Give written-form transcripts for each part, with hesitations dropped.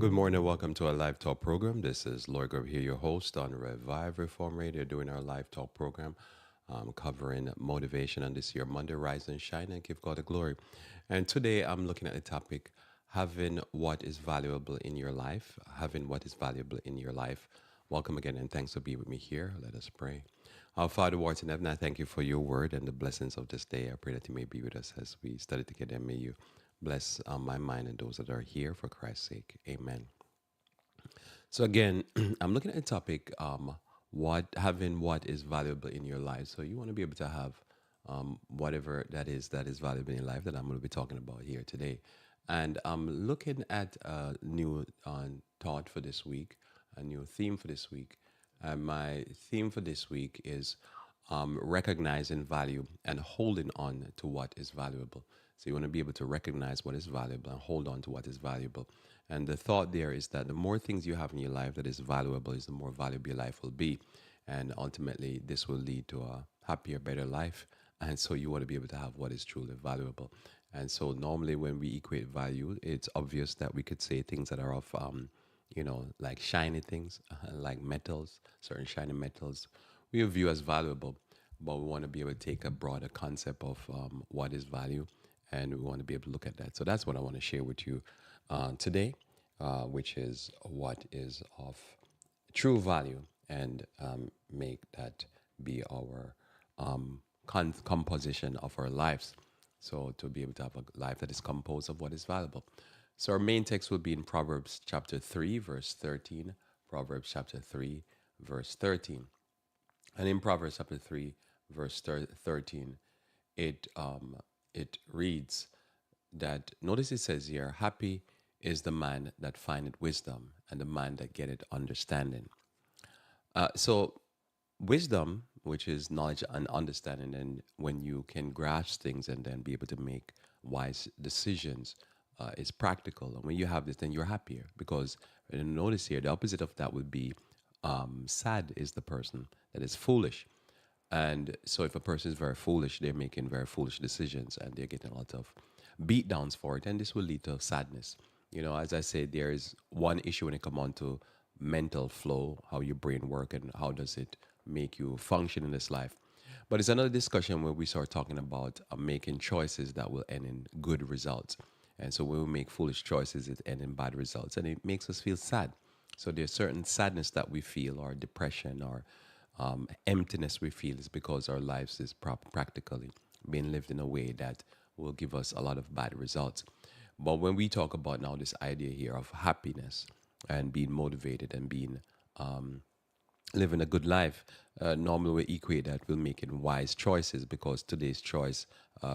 good morning and welcome to our live talk program. This is Lloyd Grove here, your host on Revive Reform Radio, doing our live talk program, covering motivation on this year, Monday, Rise and Shine and Give God the Glory. And today I'm looking at the topic, having what is valuable in your life, having what is valuable in your life. Welcome again and thanks for being with me here. Let us pray. Our Father who art in heaven, I thank you for your word and the blessings of this day. I pray that you may be with us as we study together. And may you bless my mind and those that are here for Christ's sake. Amen. So again, I'm looking at a topic, what having what is valuable in your life. So you want to be able to have whatever that is valuable in your life that I'm going to be talking about here today. And I'm looking at a new thought for this week, a new theme for this week. And my theme for this week is recognizing value and holding on to what is valuable. So you want to be able to recognize what is valuable and hold on to what is valuable. And the thought there is that the more things you have in your life that is valuable is the more valuable your life will be. And ultimately, this will lead to a happier, better life. And so you want to be able to have what is truly valuable. And so normally when we equate value, it's obvious that we could say things that are of, like shiny things, like metals, certain shiny metals, we view as valuable. But we want to be able to take a broader concept of what is value, and we want to be able to look at that. So that's what I want to share with you today, which is what is of true value, and make that be our composition of our lives. So to be able to have a life that is composed of what is valuable. So our main text will be in Proverbs chapter 3, verse 13. Proverbs chapter 3, verse 13. And in Proverbs chapter 3, verse 13, it reads that, notice it says here, happy is the man that findeth wisdom and the man that getteth understanding. So wisdom, which is knowledge and understanding, and when you can grasp things and then be able to make wise decisions, is practical. And when you have this, then you're happier because, and notice here, the opposite of that would be sad is the person that is foolish. And so if a person is very foolish, they're making very foolish decisions and they're getting a lot of beat downs for it. And this will lead to sadness. You know, as I said, there is one issue when it comes on to mental flow, how your brain work and how does it make you function in this life. But it's another discussion where we start talking about making choices that will end in good results. And so when we make foolish choices, it ends in bad results and it makes us feel sad. So there's certain sadness that we feel, or depression, or emptiness we feel, is because our lives is practically being lived in a way that will give us a lot of bad results. But when we talk about now this idea here of happiness and being motivated and being living a good life, normally we equate that with making wise choices because today's choice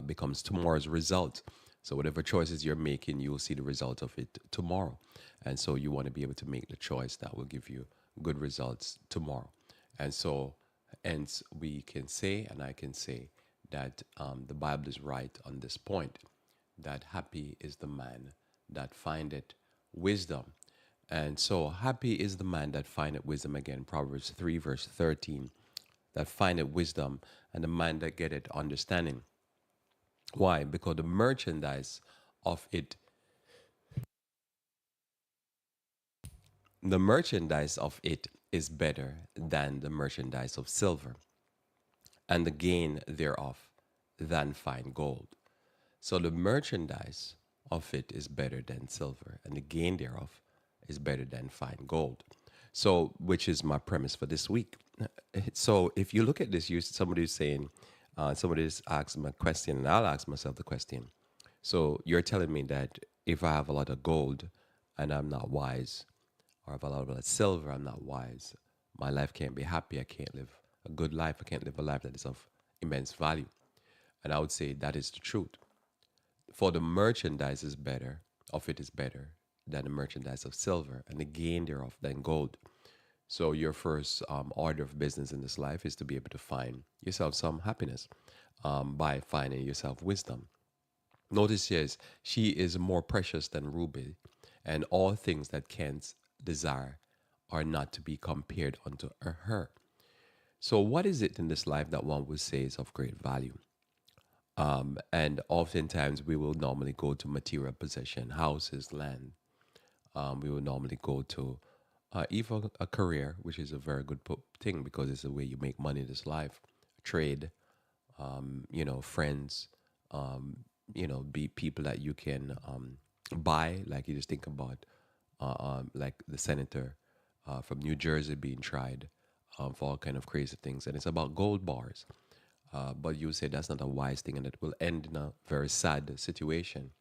becomes tomorrow's result. So whatever choices you're making, you'll see the result of it tomorrow. And so you want to be able to make the choice that will give you good results tomorrow. And so hence we can say, and I can say, that the Bible is right on this point, that happy is the man that findeth wisdom. And so happy is the man that findeth wisdom, again, Proverbs 3, verse 13, that findeth wisdom, and the man that getteth understanding. Why? Because of it, the merchandise of it is better than the merchandise of silver, and the gain thereof than fine gold. So the merchandise of it is better than silver, and the gain thereof is better than fine gold. So, which is my premise for this week. So, if you look at this, somebody's saying, somebody's asking me a question, and I'll ask myself the question. So, you're telling me that if I have a lot of gold and I'm not wise, or if I have a lot of silver, I'm not wise, my life can't be happy. I can't live a good life. I can't live a life that is of immense value. And I would say that is the truth. For the merchandise is better, of it is better than the merchandise of silver, and the gain thereof than gold. So your first order of business in this life is to be able to find yourself some happiness by finding yourself wisdom. Notice yes, she is more precious than ruby, and all things that Kent desire are not to be compared unto her. So what is it in this life that one would say is of great value? And oftentimes we will normally go to material possession, houses, land, We would normally go to either a career, which is a very good thing because it's the way you make money in this life, trade, friends, um, be people that you can buy. Like you just think about, like the senator from New Jersey being tried for all kind of crazy things, and it's about gold bars. But you say that's not a wise thing, and it will end in a very sad situation.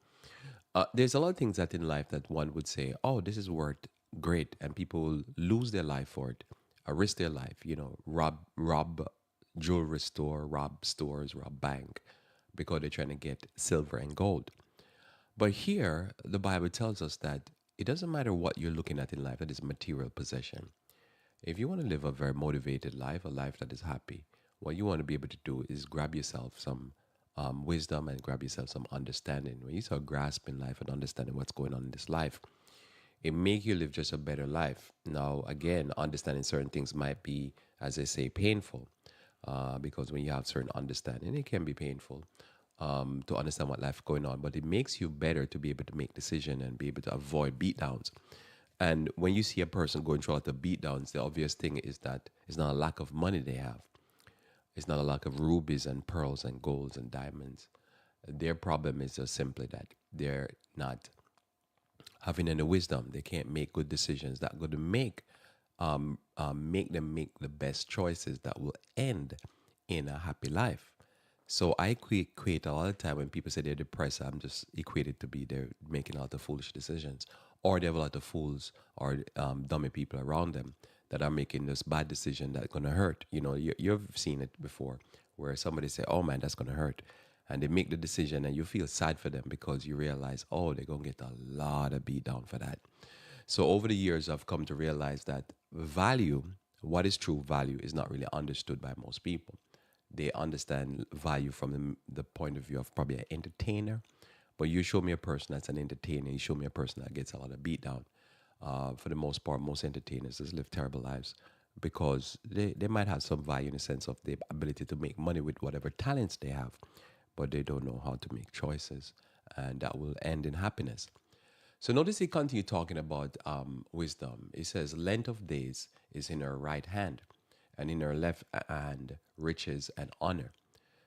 There's a lot of things that in life that one would say, "Oh, this is worth great," and people will lose their life for it, risk their life. Rob jewelry store, rob stores, rob bank, because they're trying to get silver and gold. But here, the Bible tells us that it doesn't matter what you're looking at in life, that is material possession. If you want to live a very motivated life, a life that is happy, what you want to be able to do is grab yourself some wisdom and grab yourself some understanding. When you start grasping life and understanding what's going on in this life, it make you live just a better life. Now, again, understanding certain things might be, as I say, painful, because when you have certain understanding, it can be painful to understand what life going on. But it makes you better to be able to make decision and be able to avoid beatdowns. And when you see a person going through a lot of beatdowns, the obvious thing is that it's not a lack of money they have. It's not a lack of rubies and pearls and golds and diamonds. Their problem is just simply that they're not having any wisdom. They can't make good decisions that are going to make them make the best choices that will end in a happy life. So I equate a lot of time when people say they're depressed, I'm just equated to be they're making a lot of foolish decisions, or they have a lot of fools or dummy people around them that are making this bad decision that's gonna hurt. You've seen it before, where somebody say, "Oh man, that's gonna hurt," and they make the decision, and you feel sad for them because you realize, oh, they're gonna get a lot of beat down for that. So over the years, I've come to realize that value, what is true value, is not really understood by most people. They understand value from the point of view of probably an entertainer. But you show me a person that's an entertainer, you show me a person that gets a lot of beat down. For the most part, most entertainers just live terrible lives because they might have some value in the sense of the ability to make money with whatever talents they have, but they don't know how to make choices, and that will end in happiness. So notice he continued talking about wisdom. He says, length of days is in her right hand, and in her left hand, riches and honor.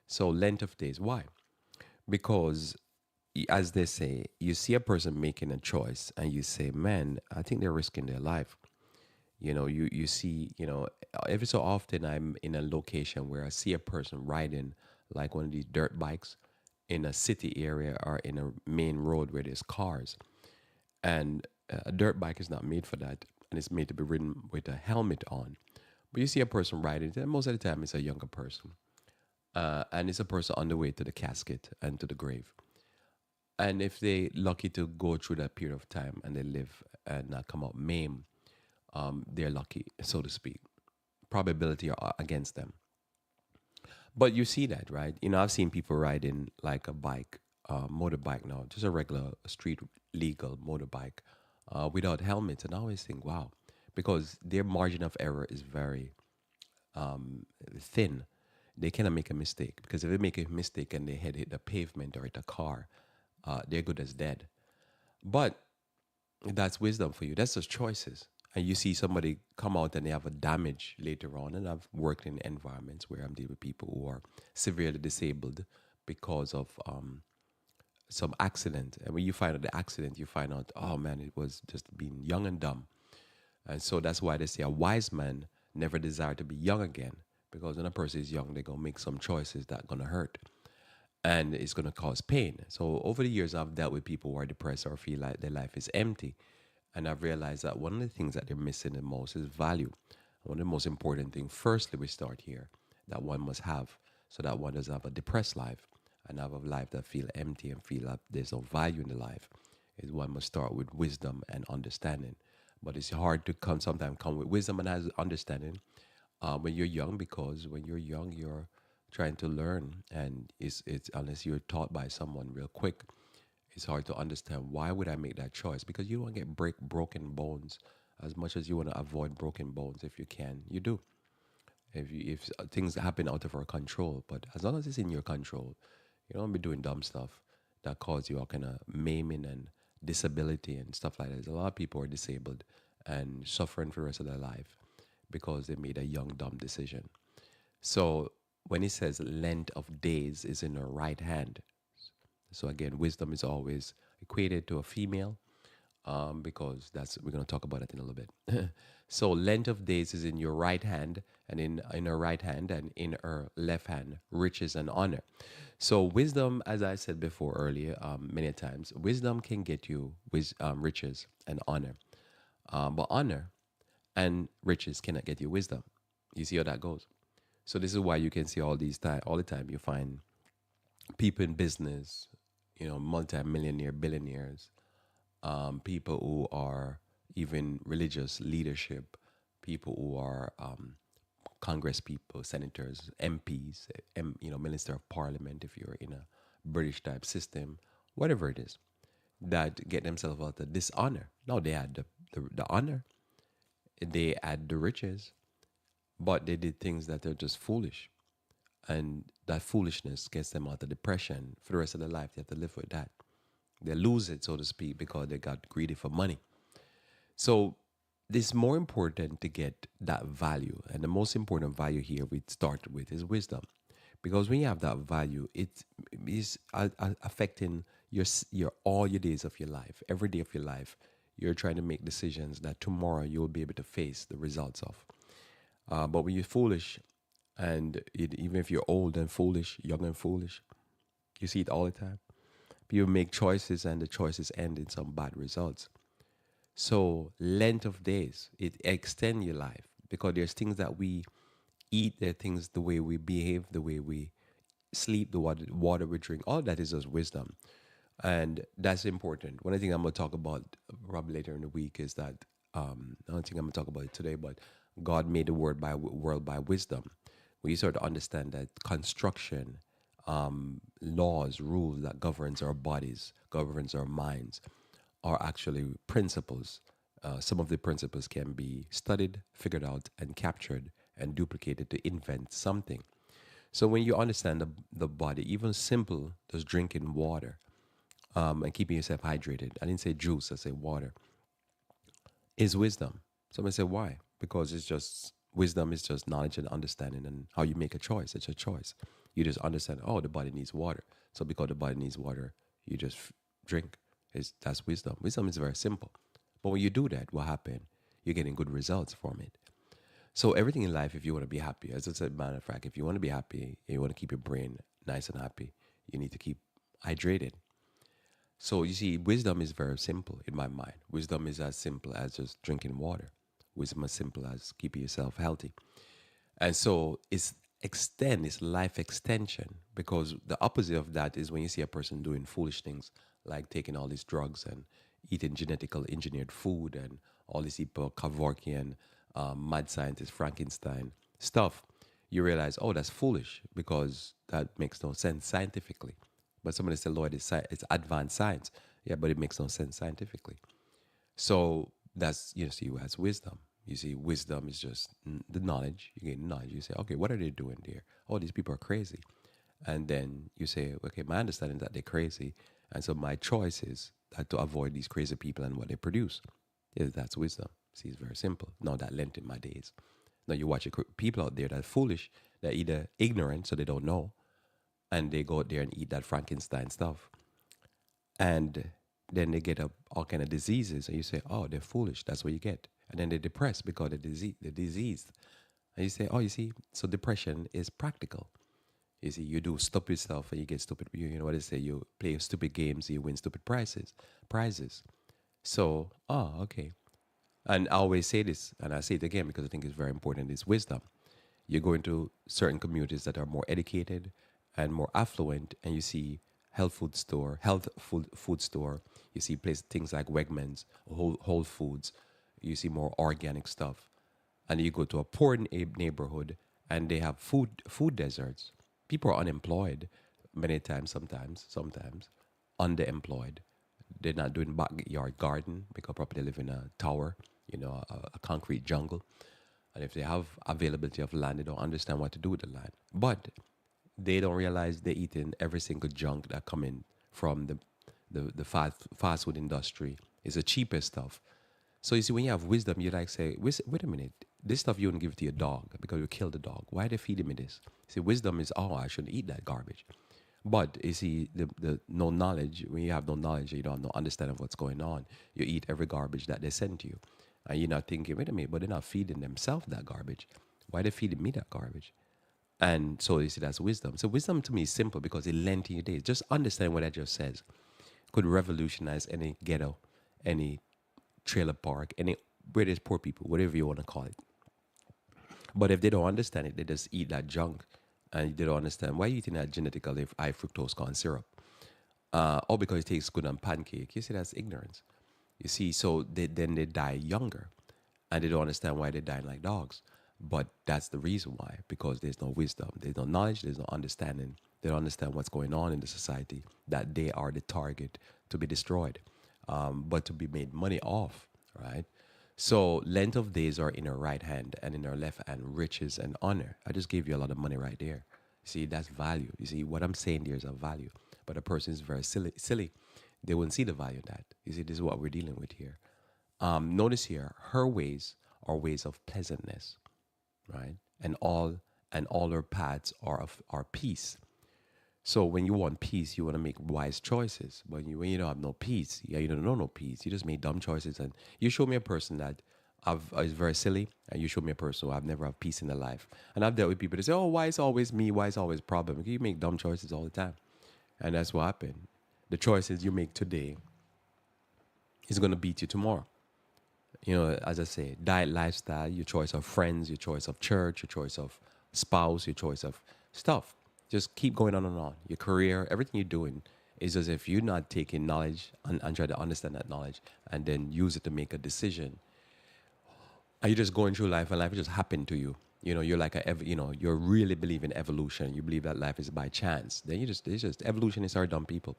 So length of days. Why? Because, as they say, you see a person making a choice, and you say, man, I think they're risking their life. You see, every so often I'm in a location where I see a person riding like one of these dirt bikes in a city area or in a main road where there's cars. And a dirt bike is not made for that, and it's made to be ridden with a helmet on. But you see a person riding it, and most of the time it's a younger person. And it's a person on the way to the casket and to the grave. And if they lucky to go through that period of time and they live and not come out maimed, they're lucky, so to speak. Probability are against them. But you see that, right? I've seen people riding like a bike, motorbike now, just a regular street legal motorbike without helmets. And I always think, wow, because their margin of error is very thin. They cannot make a mistake because if they make a mistake and their head hit the pavement or hit a car, they're good as dead. But that's wisdom for you. That's just choices. And you see somebody come out and they have a damage later on. And I've worked in environments where I'm dealing with people who are severely disabled because of some accident. And when you find out the accident, you find out, oh man, it was just being young and dumb. And so that's why they say a wise man never desire to be young again. Because when a person is young, they're going to make some choices that are going to hurt and it's going to cause pain. So over the years, I've dealt with people who are depressed or feel like their life is empty. And I've realized that one of the things that they're missing the most is value. One of the most important things, firstly, we start here, that one must have so that one doesn't have a depressed life and have a life that feel empty and feel like there's no value in the life, is one must start with wisdom and understanding. But it's hard to sometimes come with wisdom and understanding when you're young, because when you're young, you're trying to learn, and it's unless you're taught by someone real quick, it's hard to understand why would I make that choice, because you don't want to get broken bones. As much as you want to avoid broken bones, if you can, you do. If things happen out of our control, but as long as it's in your control, you don't be doing dumb stuff that cause you all kind of maiming and disability and stuff like that. There's a lot of people are disabled and suffering for the rest of their life because they made a young, dumb decision. So when he says length of days is in her right hand, so again, wisdom is always equated to a female, because that's we're going to talk about it in a little bit. So length of days is in your right hand, and in her right hand, and in her left hand, riches and honor. So wisdom, as I said before earlier, many times, wisdom can get you riches and honor, but honor and riches cannot get you wisdom. You see how that goes. So this is why you can see all the time you find people in business, multi-millionaire, billionaires, people who are even religious leadership, people who are Congress people, senators, MPs, Minister of Parliament, if you're in a British type system, whatever it is, that get themselves out of dishonor. No, they had the honor, they had the riches, but they did things that are just foolish. And that foolishness gets them out of depression for the rest of their life. They have to live with that. They lose it, so to speak, because they got greedy for money. So it's more important to get that value. And the most important value here we start with is wisdom. Because when you have that value, it is affecting your all your days of your life, every day of your life. You're trying to make decisions that tomorrow you'll be able to face the results of. But when you're foolish, and even if you're old and foolish, young and foolish, you see it all the time. People make choices, and the choices end in some bad results. So length of days, it extend your life, because there's things that we eat, there are things, the way we behave, the way we sleep, the water we drink, all that is just wisdom. And that's important. One thing I'm going to talk about probably later in the week is that, I don't think I'm going to talk about it today, but God made the world by wisdom. When you start to understand that construction, laws, rules that governs our bodies, governs our minds, are actually principles. Some of the principles can be studied, figured out, and captured and duplicated to invent something. So when you understand the body, even simple, just drinking water, and keeping yourself hydrated. I didn't say juice, I say water, is wisdom. Somebody say why? Because it's just wisdom is just knowledge and understanding, and how you make a choice. It's a choice. You just understand, oh, the body needs water. So because the body needs water, you just drink. That's wisdom. Wisdom is very simple. But when you do that, what happens? You're getting good results from it. So everything in life, if you want to be happy, as I said, matter of fact, if you want to be happy, and you want to keep your brain nice and happy, you need to keep hydrated. So you see, wisdom is very simple in my mind. Wisdom is as simple as just drinking water. Wisdom is simple as keeping yourself healthy. And so it's life extension, because the opposite of that is when you see a person doing foolish things like taking all these drugs and eating genetically engineered food and all these people, Kevorkian, mad scientist, Frankenstein stuff. You realize, oh, that's foolish, because that makes no sense scientifically. But somebody said, Lord, it's advanced science. Yeah, but it makes no sense scientifically. So that's, you see, as wisdom. You see, wisdom is just the knowledge. You get knowledge. You say, okay, what are they doing there? Oh, these people are crazy. And then you say, okay, my understanding is that they're crazy. And so my choice is that to avoid these crazy people and what they produce. That's wisdom. See, it's very simple. Now that length in my days. Now you watch people out there that are foolish. They're either ignorant, so they don't know, and they go out there and eat that Frankenstein stuff. And then they get all kind of diseases, and you say, oh, they're foolish. That's what you get. And then they're depressed because they're diseased. And you say, oh, you see, so depression is practical. You see, you do stupid stuff and you get stupid. You know what they say? You play stupid games, you win stupid prizes. So, oh, okay. And I always say this, and I say it again because I think it's very important. Is wisdom. You go into certain communities that are more educated and more affluent, and you see health food store. You see things like Wegmans, Whole Foods. You see more organic stuff, and you go to a poor neighborhood, and they have food deserts. People are unemployed many times, sometimes underemployed. They're not doing backyard garden because probably they live in a tower, a concrete jungle. And if they have availability of land, they don't understand what to do with the land. But they don't realize they're eating every single junk that come in from the fast food industry is the cheapest stuff. So you see, when you have wisdom, you like say, wait a minute, this stuff you wouldn't give it to your dog because you killed the dog. Why are they feeding me this? See, wisdom is, oh, I shouldn't eat that garbage. But you see, the no knowledge, when you have no knowledge, you don't have no understanding of what's going on. You eat every garbage that they send to you. And you're not thinking, wait a minute, but they're not feeding themselves that garbage. Why are they feeding me that garbage? And so you see, that's wisdom. So wisdom to me is simple because it lengthens your days. Just understand what that just says. Could revolutionize any ghetto, any trailer park, any where there's poor people, whatever you want to call it. But if they don't understand it, they just eat that junk, and they don't understand why you eating that genetically high fructose corn syrup, or because it tastes good on pancake. You see, that's ignorance. You see, so then they die younger, and they don't understand why they're dying like dogs. But that's the reason why, because there's no wisdom, there's no knowledge, there's no understanding. They don't understand what's going on in the society, that they are the target to be destroyed, but to be made money off, right? So length of days are in our right hand, and in our left hand, riches and honor. I just gave you a lot of money right there. See, that's value. You see, what I'm saying there is a value. But a person is very silly. They wouldn't see the value in that. You see, this is what we're dealing with here. Notice here, her ways are ways of pleasantness, right? And all her paths are peace. So when you want peace, you want to make wise choices. But when you don't have no peace, yeah, you don't know no peace. You just make dumb choices. And you show me a person that is very silly, and you show me a person who I've never had peace in their life. And I've dealt with people that say, "Oh, why is always me? Why is always problem?" You make dumb choices all the time, and that's what happened. The choices you make today is going to beat you tomorrow. As I say, diet, lifestyle, your choice of friends, your choice of church, your choice of spouse, your choice of stuff. Just keep going on and on. Your career, everything you're doing is as if you're not taking knowledge and try to understand that knowledge and then use it to make a decision. And you're just going through life, and life just happened to you. You're like you really believe in evolution. You believe that life is by chance. Then it's just evolutionists are dumb people,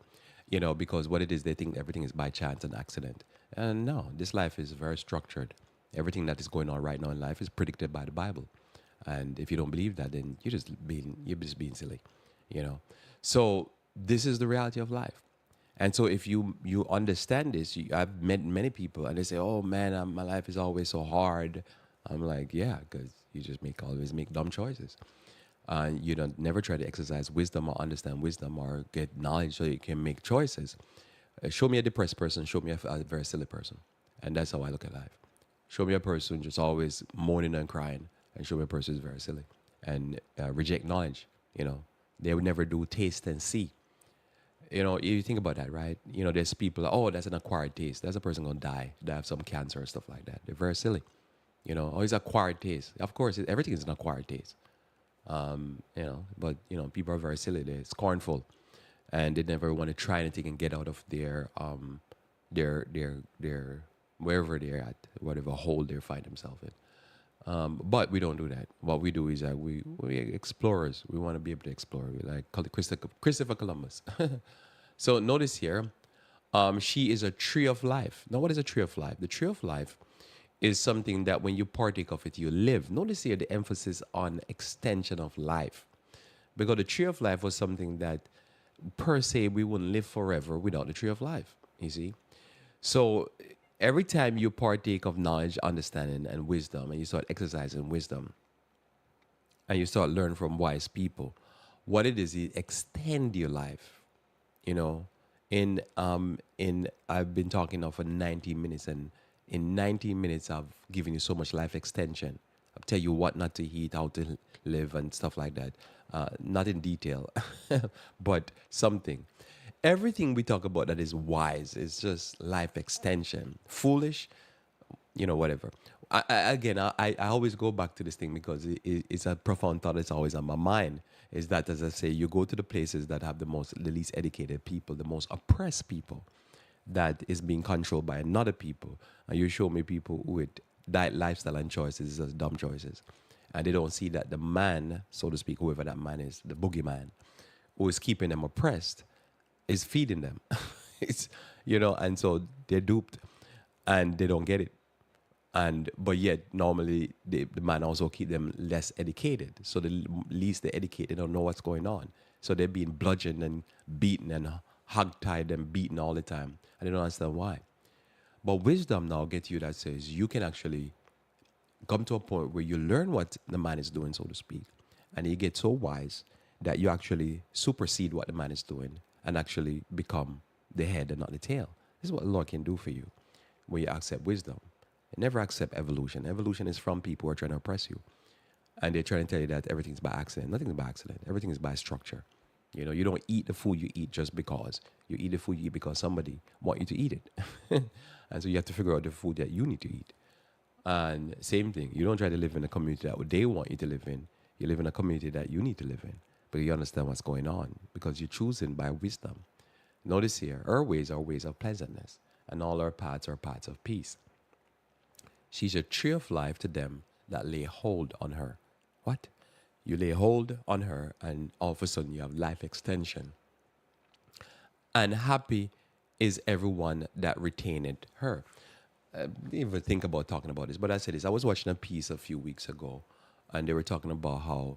because what it is, they think everything is by chance and accident. And no, this life is very structured. Everything that is going on right now in life is predicted by the Bible. And if you don't believe that, then you're just being silly, you know. So this is the reality of life. And so if you understand this, I've met many people, and they say, "Oh man, my life is always so hard." I'm like, yeah, because you just always make dumb choices. You don't never try to exercise wisdom or understand wisdom or get knowledge so you can make choices. Show me a depressed person, show me a very silly person, and that's how I look at life. Show me a person just always moaning and crying, and show me a person who's very silly and reject knowledge. They would never do taste and see. You think about that, right? There's people, oh, that's an acquired taste. That's a person gonna die. They have some cancer or stuff like that. They're very silly. Oh, it's acquired taste. Of course, everything is an acquired taste. But people are very silly. They're scornful, and they never want to try anything and get out of their wherever they're at, whatever hole they find themselves in. But we don't do that. What we do is that we explorers. We want to be able to explore. We like call it Christopher Columbus. So notice here, she is a tree of life. Now, what is a tree of life? The tree of life is something that when you partake of it, you live. Notice here the emphasis on extension of life. Because the tree of life was something that, per se, we wouldn't live forever without the tree of life. You see? So every time you partake of knowledge, understanding, and wisdom, and you start exercising wisdom, and you start learning from wise people, what it is extend your life. In I've been talking now for 90 minutes, and in 90 minutes I've given you so much life extension. I'll tell you what not to eat, how to live, and stuff like that. Not in detail, but something. Everything we talk about that is wise is just life extension. Foolish, whatever. I always go back to this thing because it's a profound thought that's always on my mind. Is that, as I say, you go to the places that have the least educated people, the most oppressed people, that is being controlled by another people, and you show me people with diet, lifestyle, and choices as dumb choices, and they don't see that the man, so to speak, whoever that man is, the boogeyman, who is keeping them oppressed, is feeding them. And so they're duped, and they don't get it. But yet normally the man also keep them less educated. So the least they educate, they don't know what's going on. So they're being bludgeoned and beaten and hogtied and beaten all the time. And they don't understand why. But wisdom now gets you that says you can actually come to a point where you learn what the man is doing, so to speak, and you get so wise that you actually supersede what the man is doing and actually become the head and not the tail. This is what the Lord can do for you when you accept wisdom. Never accept evolution. Evolution is from people who are trying to oppress you. And they're trying to tell you that everything's by accident. Nothing is by accident. Everything is by structure. You know, you don't eat the food you eat just because. You eat the food you eat because somebody want you to eat it. And so you have to figure out the food that you need to eat. And same thing, you don't try to live in a community that they want you to live in. You live in a community that you need to live in. But you understand what's going on because you're choosing by wisdom. Notice here, her ways are ways of pleasantness, and all her paths are paths of peace. She's a tree of life to them that lay hold on her. What? You lay hold on her, and all of a sudden you have life extension. And happy is everyone that retained her. I didn't even think about talking about this, but I said this. I was watching a piece a few weeks ago, and they were talking about how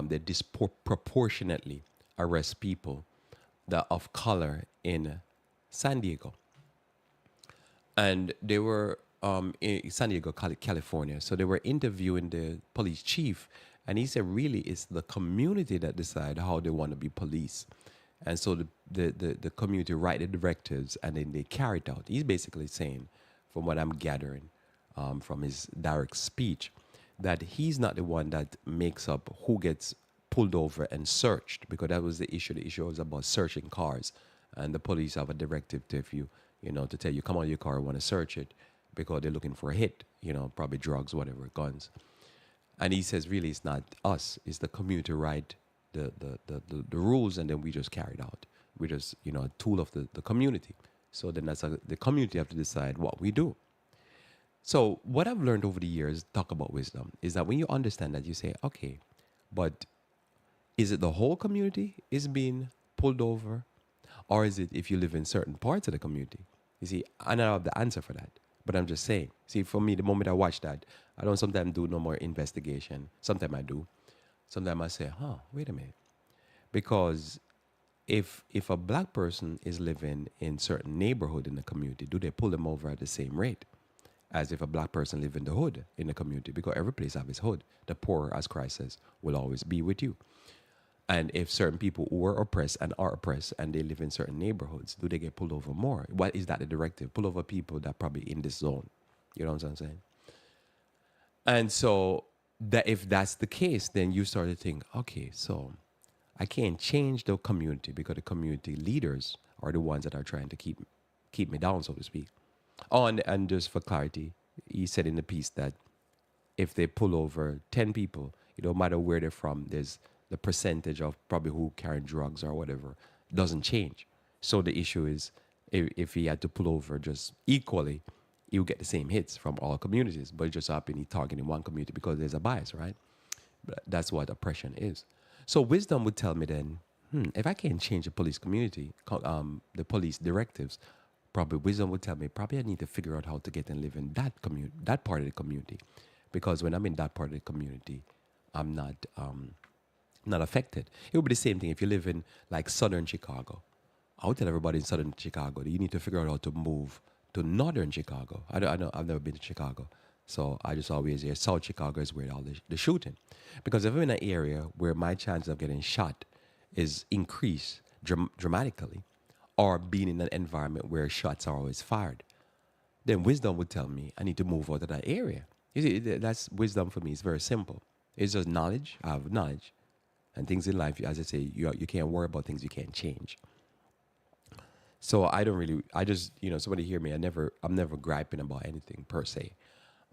they disproportionately arrest people that of color in San Diego. And they were in San Diego, California. So they were interviewing the police chief, and he said, really, it's the community that decide how they want to be policed. And so the community write the directives, and then they carry it out. He's basically saying, from what I'm gathering from his direct speech, that he's not the one that makes up who gets pulled over and searched, because that was the issue. The issue was about searching cars, and the police have a directive to, if you, to tell you, come on your car, I want to search it, because they're looking for a hit, probably drugs, whatever, guns. And he says, really, it's not us, it's the community write the rules, and then we just carry it out. We're just, a tool of the community. So then the community have to decide what we do. So what I've learned over the years, talk about wisdom, is that when you understand that, you say, okay, but is it the whole community is being pulled over? Or is it if you live in certain parts of the community? You see, I don't have the answer for that. But I'm just saying, see, for me, the moment I watch that, I don't sometimes do no more investigation. Sometimes I do. Sometimes I say, wait a minute. Because if a black person is living in certain neighborhood in the community, do they pull them over at the same rate as if a black person live in the hood in the community? Because every place have its hood. The poor, as Christ says, will always be with you. And if certain people who are oppressed and are oppressed and they live in certain neighborhoods, do they get pulled over more? What is that the directive? Pull over people that probably in this zone. You know what I'm saying? And so that if that's the case, then you start to think, okay, so I can't change the community because the community leaders are the ones that are trying to keep me down, so to speak. Oh, and just for clarity, he said in the piece that if they pull over 10 people, it don't matter where they're from, there's the percentage of probably who carrying drugs or whatever doesn't change. So the issue is if he had to pull over just equally, he would get the same hits from all communities, but it just happened he targeting one community because there's a bias, right? But that's what oppression is. So wisdom would tell me then, if I can't change the police community, the police directives, probably wisdom would tell me, probably I need to figure out how to get and live in that community, that part of the community. Because when I'm in that part of the community, I'm not affected. It would be the same thing if you live in like southern Chicago. I would tell everybody in southern Chicago that you need to figure out how to move to northern Chicago. I know I've never been to Chicago. So I just always hear South Chicago is where all the shooting. Because if I'm in an area where my chance of getting shot is increased dramatically, or being in an environment where shots are always fired, then wisdom would tell me I need to move out of that area. You see, that's wisdom for me. It's very simple. It's just knowledge. I have knowledge. And things in life, as I say, you can't worry about things you can't change. So I just, somebody hear me, I'm never griping about anything per se.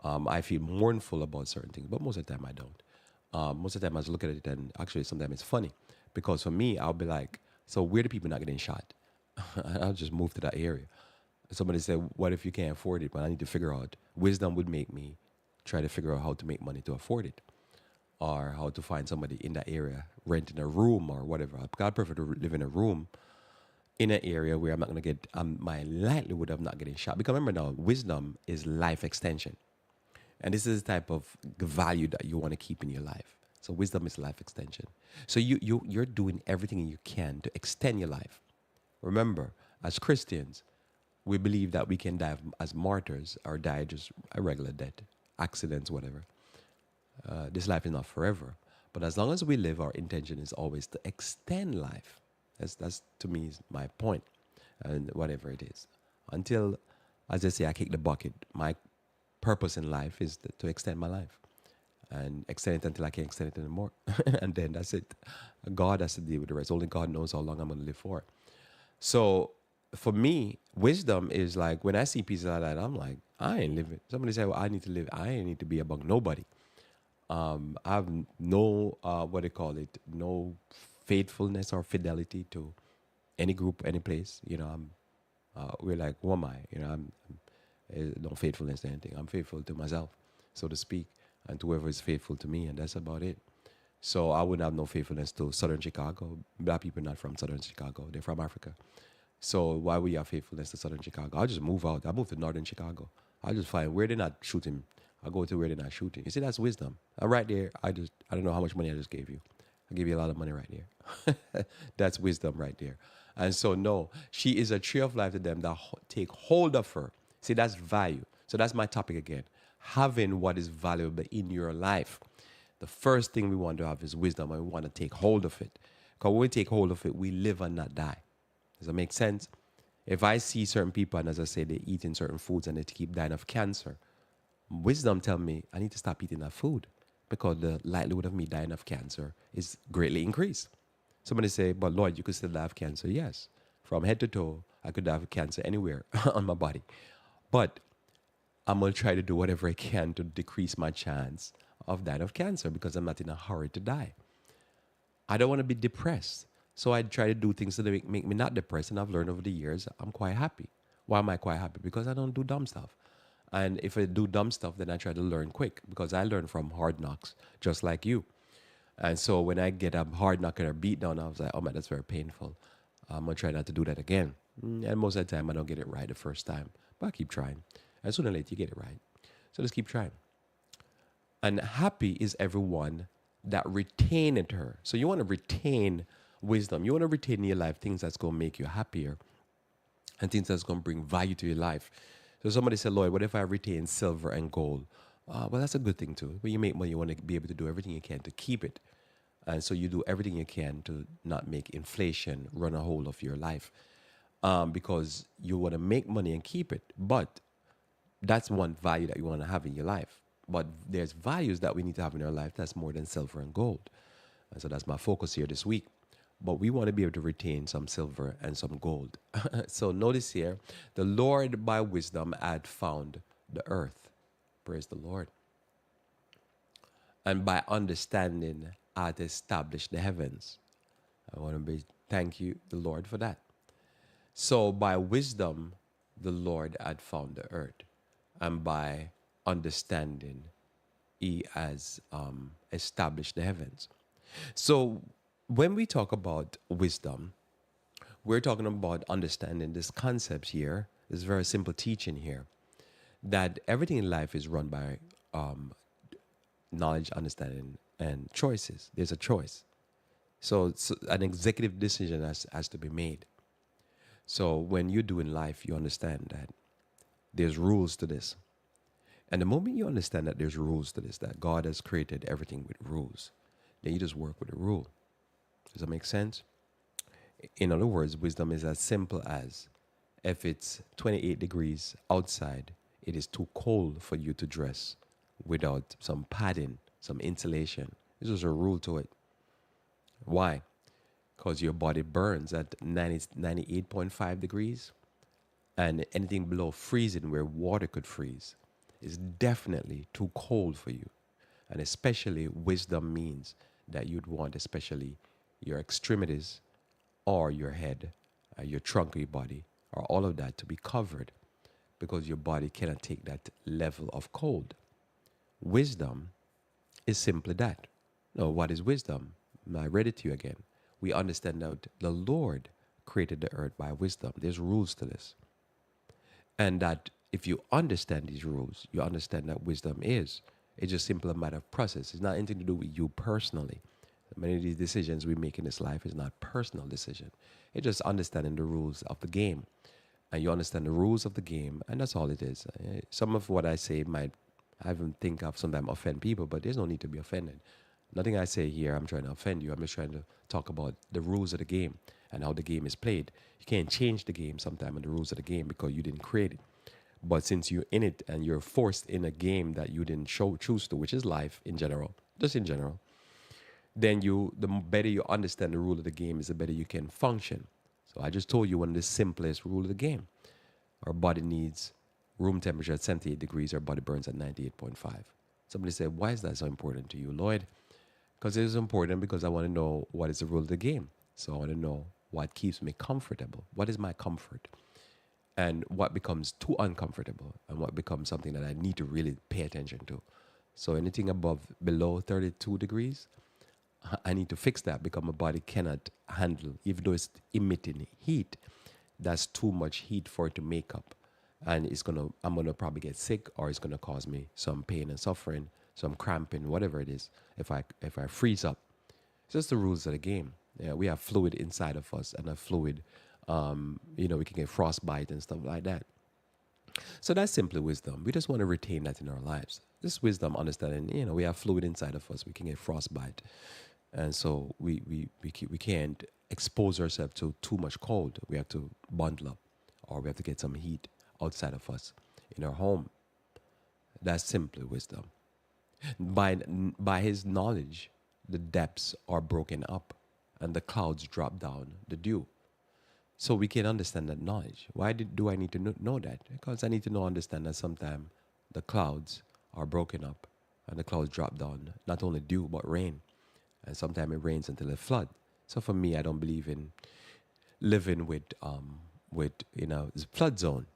I feel mournful about certain things, but most of the time I don't. Most of the time I just look at it and actually sometimes it's funny. Because for me, I'll be like, so where do people not getting shot? I'll just move to that area. Somebody said, what if you can't afford it? But I need to figure out, wisdom would make me try to figure out how to make money to afford it. Or how to find somebody in that area, renting a room or whatever. I prefer to live in a room in an area where I'm not going to get, my likelihood of not getting shot. Because remember now, wisdom is life extension. And this is the type of value that you want to keep in your life. So wisdom is life extension. So you're doing everything you can to extend your life. Remember, as Christians, we believe that we can die as martyrs or die just a regular death, accidents, whatever. This life is not forever. But as long as we live, our intention is always to extend life. That's to me is my point, and whatever it is. Until, as I say, I kick the bucket. My purpose in life is to extend my life and extend it until I can't extend it anymore. And then that's it. God has to deal with the rest. Only God knows how long I'm going to live for. So for me, wisdom is like when I see pieces like that, I'm like, I ain't living. Somebody say, well, I need to live. I ain't need to be among nobody. I have no, what they call it, no faithfulness or fidelity to any group, any place. We're like, who am I? No faithfulness to anything. I'm faithful to myself, so to speak, and to whoever is faithful to me, and that's about it. So I wouldn't have no faithfulness to Southern Chicago. Black people are not from Southern Chicago; they're from Africa. So why would you have faithfulness to Southern Chicago? I'll just move out. I move to Northern Chicago. I'll just find where they're not shooting. I'll go to where they're not shooting. You see, that's wisdom. Right there, I don't know how much money I just gave you. I gave you a lot of money right there. That's wisdom right there. And so, no, she is a tree of life to them that take hold of her. See, that's value. So that's my topic again. Having what is valuable in your life. The first thing we want to have is wisdom, and we want to take hold of it. Because when we take hold of it, we live and not die. Does that make sense? If I see certain people, and as I say, they're eating certain foods and they keep dying of cancer, wisdom tell me I need to stop eating that food because the likelihood of me dying of cancer is greatly increased. Somebody say, but Lord, you could still die of cancer. Yes. From head to toe, I could die of cancer anywhere on my body. But I'm going to try to do whatever I can to decrease my chance of dying of cancer because I'm not in a hurry to die. I don't want to be depressed. So I try to do things that make me not depressed. And I've learned over the years, I'm quite happy. Why am I quite happy? Because I don't do dumb stuff. And if I do dumb stuff, then I try to learn quick because I learn from hard knocks, just like you. And so when I get a hard knock or a beat down, I was like, oh man, that's very painful. I'm going to try not to do that again. And most of the time, I don't get it right the first time, but I keep trying. And sooner or later, you get it right. So just keep trying. And happy is everyone that retained her. So you want to retain wisdom. You want to retain in your life things that's going to make you happier and things that's going to bring value to your life. So somebody said, Lloyd, what if I retain silver and gold? Well, that's a good thing too. When you make money, you want to be able to do everything you can to keep it. And so you do everything you can to not make inflation run a hold of your life because you want to make money and keep it. But that's one value that you want to have in your life. But there's values that we need to have in our life that's more than silver and gold. And so that's my focus here this week. But we want to be able to retain some silver and some gold. So notice here, the Lord by wisdom had found the earth. Praise the Lord. And by understanding had established the heavens. I want to thank you, the Lord, for that. So by wisdom, the Lord had found the earth. And by understanding, he has established the heavens. So when we talk about wisdom, we're talking about understanding this concept here. This very simple teaching here that everything in life is run by knowledge, understanding, and choices. There's a choice. So an executive decision has to be made. So when you do in life, you understand that there's rules to this. And the moment you understand that there's rules to this, that God has created everything with rules, then you just work with the rule. Does that make sense? In other words, wisdom is as simple as if it's 28 degrees outside, it is too cold for you to dress without some padding, some insulation. There's just a rule to it. Why? Because your body burns at 98.5 degrees, and anything below freezing where water could freeze is definitely too cold for you. And especially wisdom means that you'd want especially your extremities or your head, your trunk of your body, or all of that to be covered because your body cannot take that level of cold. Wisdom is simply that. Now, what is wisdom? I read it to you again. We understand that the Lord created the earth by wisdom. There's rules to this. And that if you understand these rules, you understand that wisdom is. It's just simply a matter of process. It's not anything to do with you personally. Many of these decisions we make in this life is not personal decision. It's just understanding the rules of the game. And you understand the rules of the game, and that's all it is. Some of what I say might, I even think of sometimes offend people, but there's no need to be offended. Nothing I say here, I'm trying to offend you. I'm just trying to talk about the rules of the game and how the game is played. You can't change the game sometimes and the rules of the game because you didn't create it. But since you're in it and you're forced in a game that you didn't choose to, which is life in general, just in general, then the better you understand the rule of the game is the better you can function. So I just told you one of the simplest rule of the game. Our body needs room temperature at 78 degrees. Our body burns at 98.5. Somebody said, why is that so important to you, Lloyd? Because it is important because I want to know what is the rule of the game. So I want to know what keeps me comfortable. What is my comfort? And what becomes too uncomfortable and what becomes something that I need to really pay attention to. So anything below 32 degrees, I need to fix that because my body cannot handle, even though it's emitting heat, that's too much heat for it to make up. And I'm gonna probably get sick, or it's gonna cause me some pain and suffering, some cramping, whatever it is, if I freeze up. It's just the rules of the game. Yeah, we have fluid inside of us, and a fluid, we can get frostbite and stuff like that. So that's simply wisdom. We just want to retain that in our lives. This wisdom, understanding, we have fluid inside of us. We can get frostbite. And so we can't expose ourselves to too much cold. We have to bundle up, or we have to get some heat outside of us in our home. That's simply wisdom. By his knowledge, the depths are broken up and the clouds drop down the dew. So we can understand that knowledge. Why do I need to know that? Because I need to understand that sometimes the clouds are broken up and the clouds drop down, not only dew, but rain. And sometimes it rains until it floods. So for me, I don't believe in living with flood zone,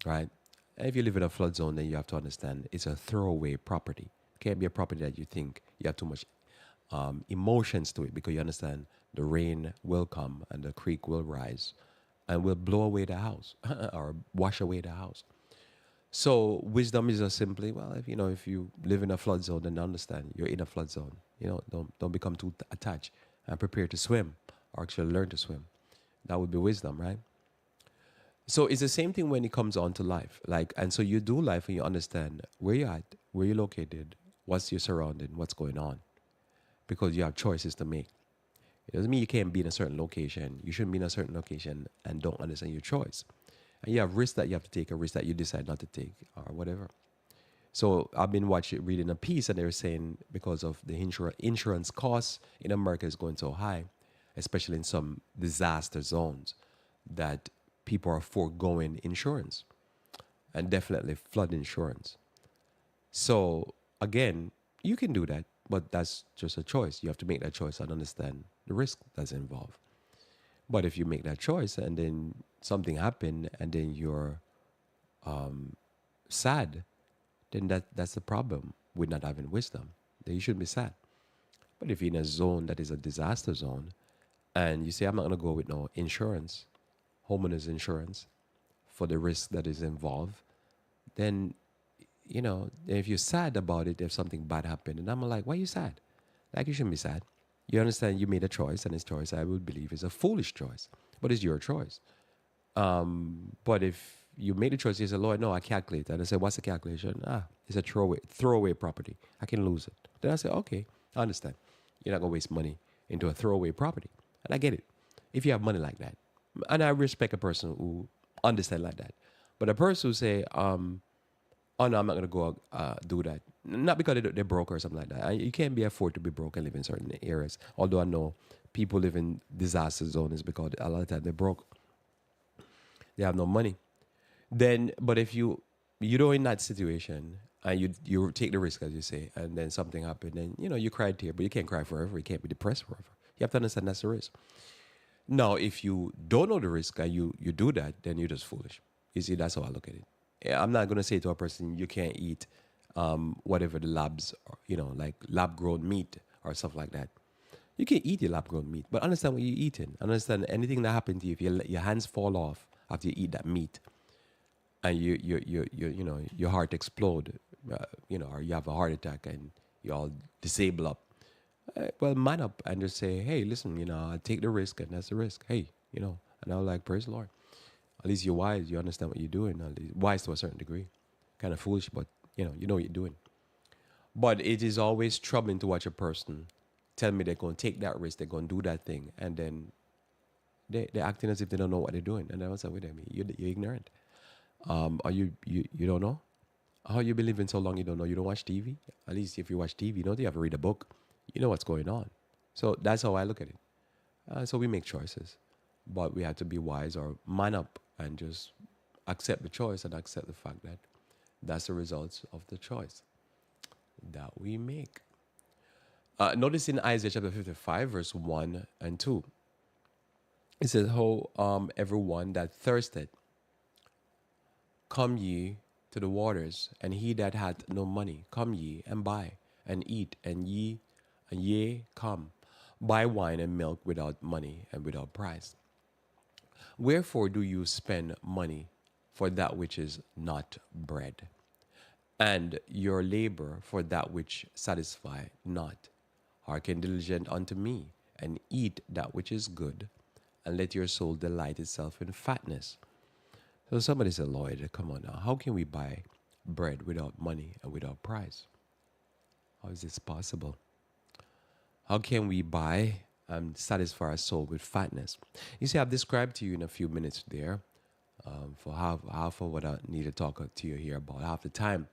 right? And if you live in a flood zone, then you have to understand it's a throwaway property. It can't be a property that you think you have too much emotions to it, because you understand the rain will come and the creek will rise and will blow away the house or wash away the house. So wisdom is just simply, well, if you live in a flood zone, then understand you're in a flood zone. Don't become too attached and prepare to swim, or actually learn to swim. That would be wisdom, right? So it's the same thing when it comes on to life. And so you do life and you understand where you're at, where you're located, what's your surrounding, what's going on, because you have choices to make. It doesn't mean you can't be in a certain location. You shouldn't be in a certain location and don't understand your choice. And you have risks that you have to take, a risk that you decide not to take, or whatever. So I've been reading a piece, and they were saying because of the insurance costs in America is going so high, especially in some disaster zones, that people are foregoing insurance, and definitely flood insurance. So again, you can do that, but that's just a choice. You have to make that choice and understand the risk that's involved. But if you make that choice and then something happened and then you're sad, then that's the problem with not having wisdom. Then you shouldn't be sad. But if you're in a zone that is a disaster zone and you say, I'm not going to go with no insurance, homeowner's insurance, for the risk that is involved, then, if you're sad about it, if something bad happened, and I'm like, why are you sad? Like, you shouldn't be sad. You understand you made a choice, and this choice, I would believe, is a foolish choice, but it's your choice. But if you made a choice, you say, Lord, no, I calculate. And I say, what's the calculation? It's a throwaway property. I can lose it. Then I say, okay, I understand. You're not going to waste money into a throwaway property. And I get it. If you have money like that. And I respect a person who understand like that. But a person who say, oh no, I'm not going to go do that. Not because they're broke or something like that. You can't be afford to be broke and live in certain areas. Although I know people live in disaster zones because a lot of time they're broke. They have no money. But if you're in that situation and you take the risk, as you say, and then something happened, then you cried here, but you can't cry forever. You can't be depressed forever. You have to understand that's the risk. Now, if you don't know the risk and you do that, then you're just foolish. You see, that's how I look at it. I'm not going to say to a person you can't eat whatever the labs, like lab-grown meat or stuff like that. You can eat your lab-grown meat, but understand what you're eating. Understand anything that happened to you, if your hands fall off after you eat that meat, and your heart explode, or you have a heart attack and you all disable up, Well, man up and just say, hey, listen, I take the risk and that's the risk. Hey, and I was like, praise the Lord. At least you're wise. You understand what you're doing. At least wise to a certain degree. Kind of foolish, but you know what you're doing. But it is always troubling to watch a person tell me they're going to take that risk, they're going to do that thing, and then they're acting as if they don't know what they're doing. And I was like, wait a minute, you're ignorant. Are you don't know? How you been living so long you don't know? You don't watch TV? At least if you watch TV, you know you have to read a book. You know what's going on. So that's how I look at it. So we make choices, but we have to be wise or man up and just accept the choice and accept the fact that that's the results of the choice that we make. Notice in Isaiah chapter 55, verse 1 and 2, it says, "Ho, everyone that thirsteth, come ye to the waters, and he that hath no money, come ye and buy and eat, and ye come, buy wine and milk without money and without price. Wherefore do you spend money for that which is not bread, and your labor for that which satisfy not? Hearken diligent unto me, and eat that which is good, and let your soul delight itself in fatness." So somebody said, Lloyd, come on now. How can we buy bread without money and without price? How is this possible? How can we buy and satisfy our soul with fatness? You see, I've described to you in a few minutes there, for half of what I need to talk to you here about, half the time.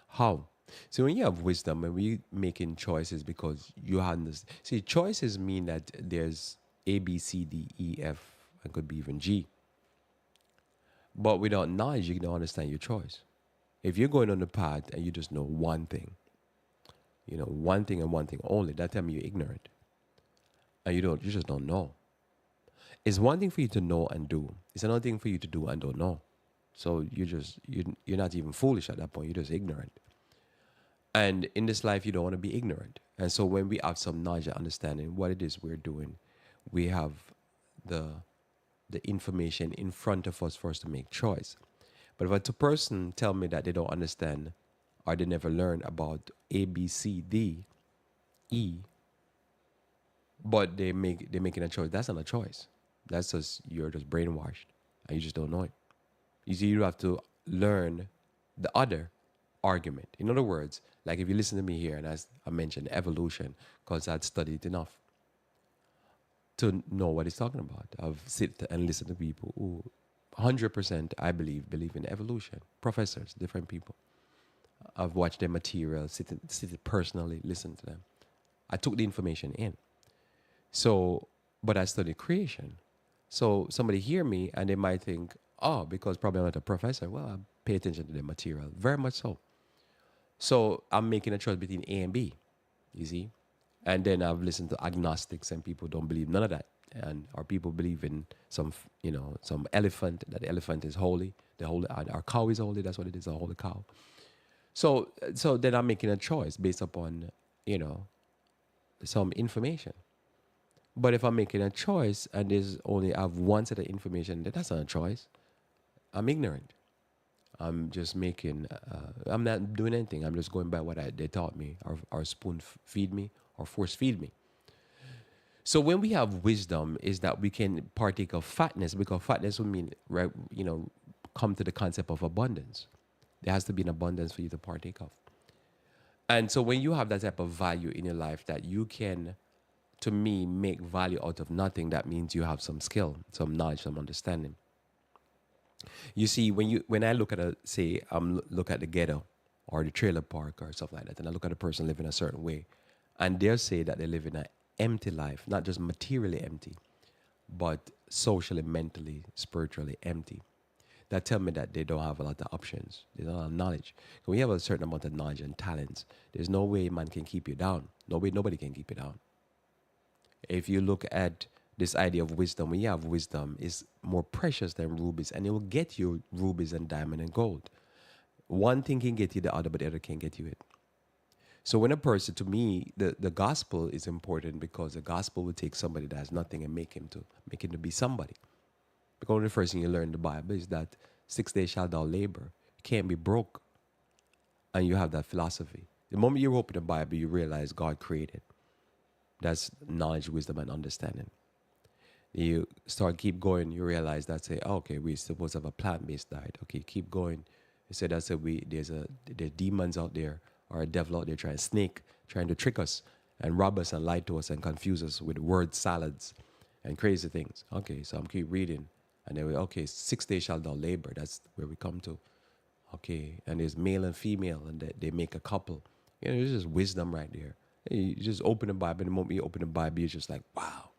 How? So when you have wisdom and we making choices because you have this, see, choices mean that there's A, B, C, D, E, F, and could be even G. But without knowledge, you don't understand your choice. If you're going on the path and you just know one thing, one thing and one thing only, that time you're ignorant. And you just don't know. It's one thing for you to know and do. It's another thing for you to do and don't know. So you're not even foolish at that point. You're just ignorant. And in this life, you don't want to be ignorant. And so when we have some knowledge and understanding what it is we're doing, we have the information in front of us for us to make choice. But if a person tell me that they don't understand or they never learn about A, B, C, D, E, but they're making a choice, that's not a choice. That's just, you're just brainwashed and you just don't know it. You see, you have to learn the other argument. In other words, like if you listen to me here, and as I mentioned, evolution, because I'd studied enough to know what he's talking about. I've sit and listen to people who 100% I believe in evolution. Professors, different people. I've watched their material, sit personally, listen to them. I took the information in. So, but I studied creation. So somebody hear me and they might think, oh, because probably I'm not a professor. Well, I pay attention to the material. Very much so. So I'm making a choice between A and B, you see? And then I've listened to agnostics and people don't believe none of that. And our people believe in some elephant, that the elephant is holy. Our cow is holy. That's what it is, a holy cow. So then I'm making a choice based upon, some information. But if I'm making a choice and there's only I have one set of information, then that's not a choice. I'm ignorant. I'm just making. I'm not doing anything. I'm just going by what they taught me, or spoon feed me, or force feed me. So when we have wisdom, is that we can partake of fatness, because fatness would mean, right, come to the concept of abundance. There has to be an abundance for you to partake of. And so when you have that type of value in your life that you can, to me, make value out of nothing, that means you have some skill, some knowledge, some understanding. You see, when I look at look at the ghetto or the trailer park or stuff like that, and I look at a person living a certain way, and they'll say that they live in an empty life, not just materially empty, but socially, mentally, spiritually empty. That tell me that they don't have a lot of options. They don't have knowledge. When you have a certain amount of knowledge and talents, there's no way man can keep you down. No way, nobody can keep you down. If you look at this idea of wisdom, when you have wisdom, is more precious than rubies, and it will get you rubies and diamond and gold. One thing can get you the other, but the other can't get you it. So when a person, to me, the gospel is important, because the gospel will take somebody that has nothing and make him to be somebody. Because the first thing you learn in the Bible is that 6 days shall thou labor. You can't be broke. And you have that philosophy. The moment you open the Bible, you realize God created. That's knowledge, wisdom, and understanding. You start keep going, you realize that say, oh, okay, we're supposed to have a plant-based diet. Okay, keep going. You say that's a we there's demons out there or a devil out there trying to trick us and rob us and lie to us and confuse us with word salads and crazy things. Okay, so I'm keep reading. And then we okay, 6 days shall thou labor. That's where we come to. Okay, and there's male and female, and they make a couple. There's just wisdom right there. You just open the Bible, and the moment you open the Bible, you're just like, wow,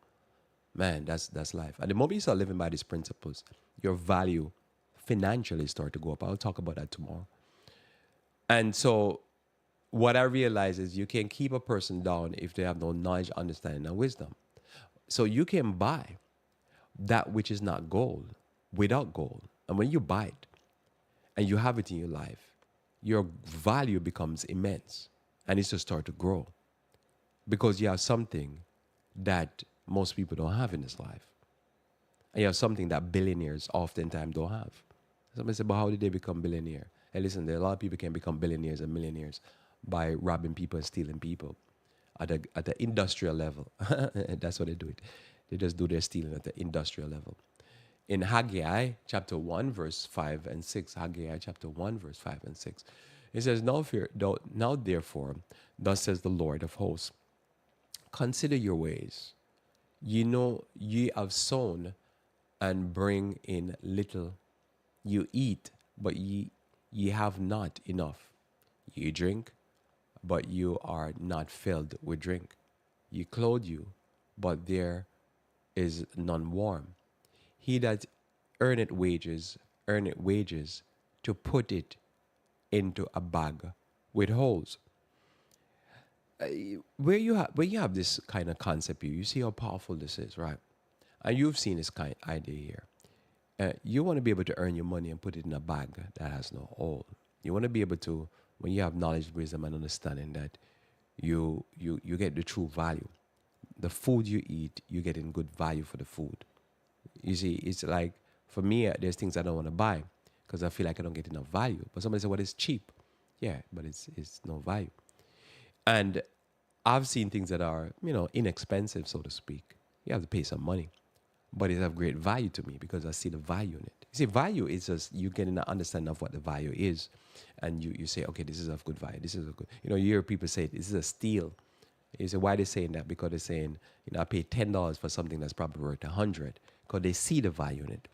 man, that's life. And the moment you start living by these principles, your value financially start to go up. I'll talk about that tomorrow. And so what I realize is you can keep a person down if they have no knowledge, understanding, and wisdom. So you can buy that which is not gold without gold. And when you buy it and you have it in your life, your value becomes immense and it's to start to grow because you have something that most people don't have in this life. And you have something that billionaires oftentimes don't have. Somebody said, but how did they become billionaire? Hey, listen, there are a lot of people can become billionaires and millionaires by robbing people and stealing people at the industrial level. That's what they do it. They just do their stealing at the industrial level. In Haggai chapter 1, verse 5 and 6, Haggai chapter 1, verse 5 and 6, it says, now therefore, thus says the Lord of hosts, consider your ways. You know ye have sown and bring in little. You eat, but ye have not enough. You drink, but you are not filled with drink. You clothe you, but there is none warm. He that earneth wages to put it into a bag with holes. Where you have this kind of concept here, you see how powerful this is, right? And you've seen this kind of idea here. You want to be able to earn your money and put it in a bag that has no hole. You want to be able to, when you have knowledge, wisdom, and understanding, that you get the true value. The food you eat, you get in good value for the food. You see, it's like, for me, there's things I don't want to buy because I feel like I don't get enough value. But somebody said, well, it's cheap. Yeah, but it's no value. And I've seen things that are, inexpensive, so to speak. You have to pay some money, but it have great value to me because I see the value in it. You see, value is just you getting an understanding of what the value is, and you say, okay, this is of good value. This is a good. You hear people say this is a steal. You say, why are they saying that? Because they're saying, I pay $10 for something that's probably worth 100 because they see the value in it.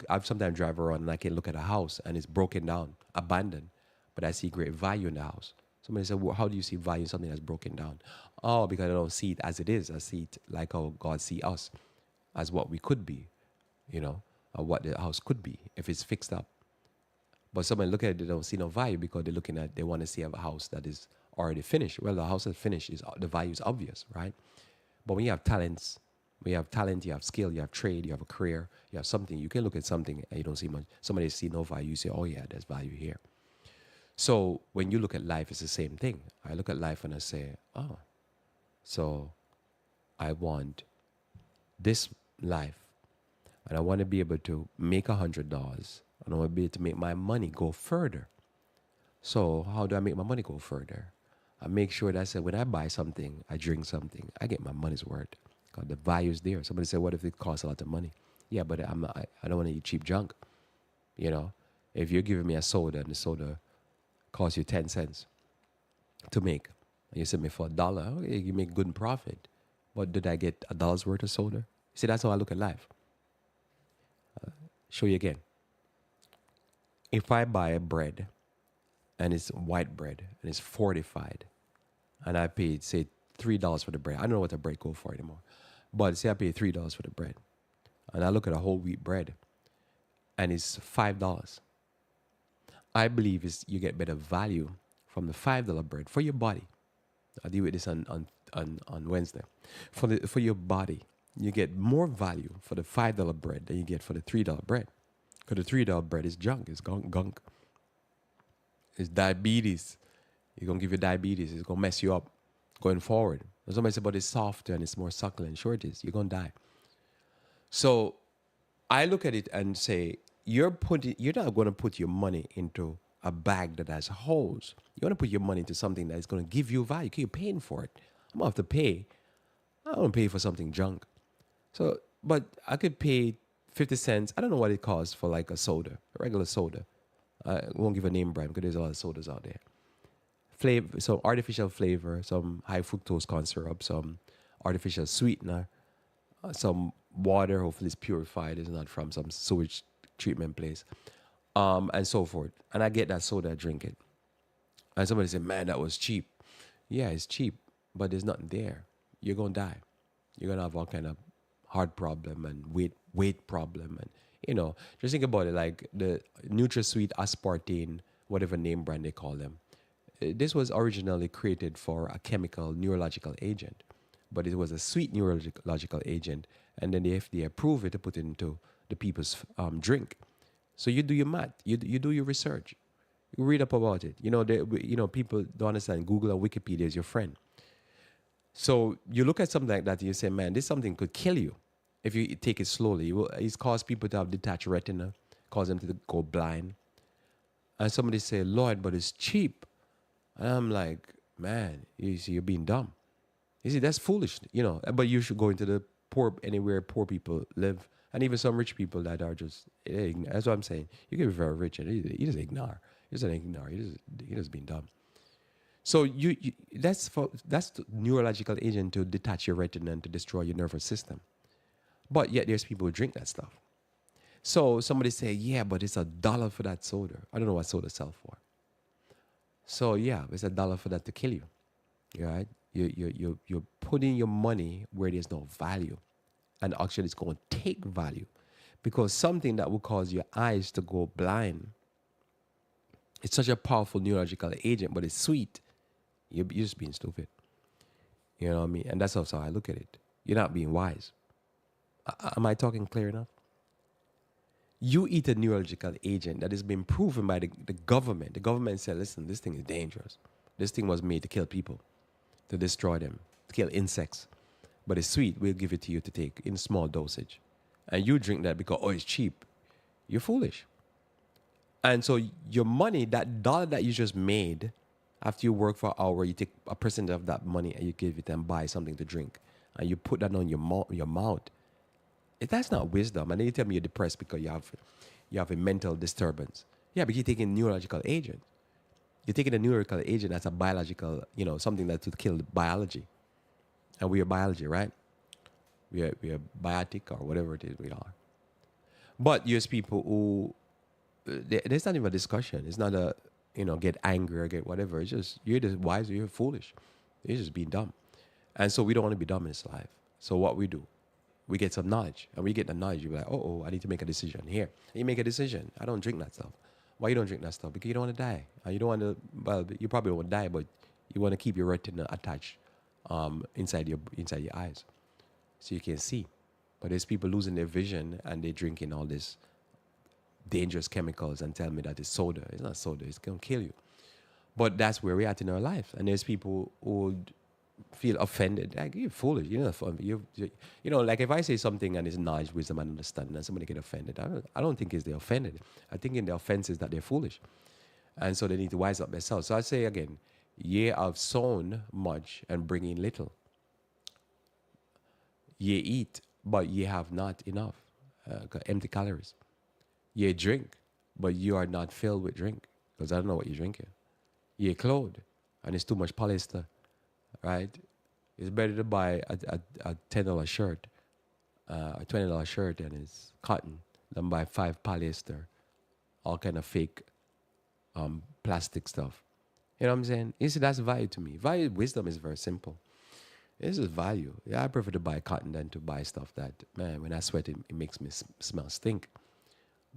I've sometimes drive around and I can look at a house and it's broken down, abandoned, but I see great value in the house. Somebody said, well, how do you see value in something that's broken down? Oh, because I don't see it as it is. I see it like how God see us, as what we could be, or what the house could be if it's fixed up. But somebody look at it, they don't see no value because they want to see a house that is already finished. Well, the house that's finished, the value is obvious, right? But when you have talent, you have skill, you have trade, you have a career, you have something, you can look at something and you don't see much. Somebody see no value, you say, oh yeah, there's value here. So when you look at life, it's the same thing. I look at life and I say, oh, so I want this life and I want to be able to make $100 and I want to be able to make my money go further. So how do I make my money go further? I make sure that when I buy something, I drink something, I get my money's worth. Because the value is there. Somebody said, what if it costs a lot of money? Yeah, but I don't want to eat cheap junk. If you're giving me a soda and the soda costs you 10 cents to make, and you sell me for $1, okay, you make good profit. But did I get $1 worth of soda? See, that's how I look at life. Show you again. If I buy a bread and it's white bread and it's fortified and I paid, say, $3 for the bread. I don't know what the bread go for anymore. But say I paid $3 for the bread. And I look at a whole wheat bread and it's $5. I believe you get better value from the $5 bread for your body. I'll deal with this on Wednesday. For your body, you get more value for the $5 bread than you get for the $3 bread. Because the $3 bread is junk, it's gunk. It's diabetes. It's going to give you diabetes. It's going to mess you up going forward. Somebody said, but it's softer and it's more succulent. Sure it is. You're going to die. So I look at it and say, you're not going to put your money into a bag that has holes. You want to put your money into something that is going to give you value. You're paying for it. I'm gonna have to pay. I don't pay for something junk. So, but I could pay 50 cents. I don't know what it costs for like a soda, a regular soda. I won't give a name brand because there's a lot of sodas out there. Flavor, some artificial flavor, some high fructose corn syrup, some artificial sweetener, some water. Hopefully, it's purified. It's not from some sewage treatment place, and so forth. And I get that soda, I drink it. And somebody said, "Man, that was cheap." Yeah, it's cheap, but there's nothing there. You're gonna die. You're gonna have all kind of heart problem and weight problem, and just think about it. Like the NutraSweet aspartame, whatever name brand they call them. This was originally created for a chemical neurological agent, but it was a sweet neurological agent, and then the FDA approved it to put it into the people's drink. So you do your math, you do your research, you read up about it. People don't understand. Google and Wikipedia is your friend. So you look at something like that and you say, man, this something could kill you if you take it slowly. It's caused people to have detached retina, cause them to go blind. And somebody say, Lord, but it's cheap. And I'm like, man, you see, you're being dumb. You see, that's foolish, But you should go into the poor, anywhere poor people live, and even some rich people that are just, that's what I'm saying. You can be very rich and you just ignore. You just ignore. You just being dumb. So that's the neurological agent to detach your retina and to destroy your nervous system. But yet there's people who drink that stuff. So somebody say, yeah, but it's $1 for that soda. I don't know what soda sell for. So yeah, it's $1 for that to kill you. Right? You're putting your money where there's no value. And actually it's going to take value. Because something that will cause your eyes to go blind, it's such a powerful neurological agent, but it's sweet. You're just being stupid. You know what I mean? And that's also how I look at it. You're not being wise. Am I talking clear enough? You eat a neurological agent that has been proven by the government. The government said, listen, this thing is dangerous. This thing was made to kill people, to destroy them, to kill insects. But it's sweet. We'll give it to you to take in small dosage. And you drink that because, it's cheap. You're foolish. And so your money, that dollar that you just made, after you work for an hour, you take a percent of that money and you give it and buy something to drink. And you put that on your mouth. That's not wisdom. And then you tell me you're depressed because you have a mental disturbance. Yeah, but you're taking a neurological agent. You're taking a neurological agent that's a biological, something that would kill the biology. And we are biology, right? We are biotic or whatever it is we are. But there's people who, there's not even a discussion. It's not a, get angry or get whatever. It's just, you're just wise or you're foolish. You're just being dumb. And so we don't want to be dumb in this life. So what we do, we get some knowledge. And we get the knowledge, you're like, I need to make a decision here. And you make a decision. I don't drink that stuff. Why you don't drink that stuff? Because you don't want to die. And you don't want to, well, you probably don't want to die, but you want to keep your retina attached inside your eyes so you can see. But there's people losing their vision and they're drinking all this dangerous chemicals and tell me that it's soda. It's not soda. It's going to kill you. But that's where we're at in our life. And there's people who feel offended. Like, you're foolish. Like if I say something and it's knowledge, wisdom, and understanding, and somebody get offended, I don't think it's they're offended. I think in the offense is that they're foolish. And so they need to wise up themselves. So I say again, ye have sown much and bring in little. Ye eat, but ye have not enough. Empty calories. Ye drink, but you are not filled with drink. Because I don't know what you're drinking. Ye clothed, and it's too much polyester. Right? It's better to buy a $10 shirt, a $20 shirt, and it's cotton, than buy 5 polyester, all kind of fake plastic stuff. You know what I'm saying? You see, that's value to me. Value, wisdom is very simple. This is value. Yeah, I prefer to buy cotton than to buy stuff that, man, when I sweat, it makes me smell stink.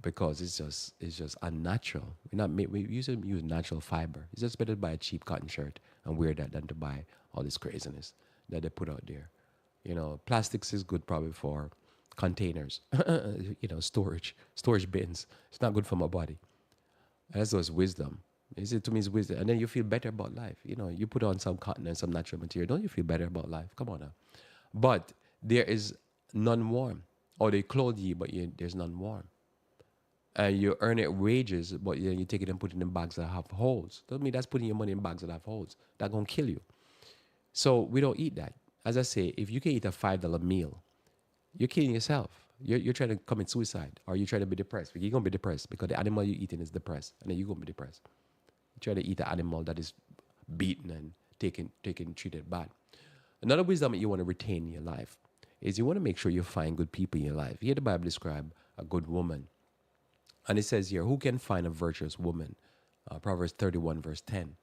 Because it's just unnatural. We usually use natural fiber. It's just better to buy a cheap cotton shirt and wear that than to buy all this craziness that they put out there. Plastics is good probably for containers, storage bins. It's not good for my body. That's just wisdom. Is it to me? It's wisdom, and then you feel better about life. You put on some cotton and some natural material. Don't you feel better about life? Come on now. But there is none warm, or they clothe you, but there's none warm. And you earn it wages, but you take it and put it in bags that have holes. Doesn't mean that's putting your money in bags that have holes. That's gonna kill you. So we don't eat that. As I say, if you can eat a $5 meal, you're killing yourself. You're trying to commit suicide, or you're trying to be depressed. You're gonna be depressed because the animal you're eating is depressed, and then you're gonna be depressed. You try to eat an animal that is beaten and taken treated bad. Another wisdom that you want to retain in your life is you want to make sure you find good people in your life. Here the Bible describe a good woman, and it says here, "Who can find a virtuous woman?" Proverbs 31 verse 10.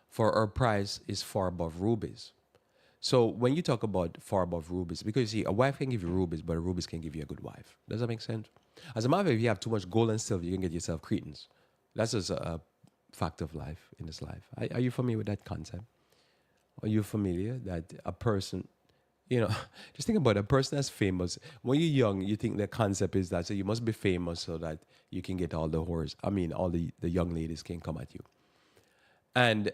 For her price is far above rubies. So when you talk about far above rubies, because you see, a wife can give you rubies, but a rubies can give you a good wife. Does that make sense? As a matter of fact, if you have too much gold and silver, you can get yourself cretins. That's just a fact of life in this life. Are you familiar with that concept? Are you familiar that a person, you know, just think about a person that's famous. When you're young, you think the concept is that so you must be famous so that you can get all the whores. I mean, all the young ladies can come at you. And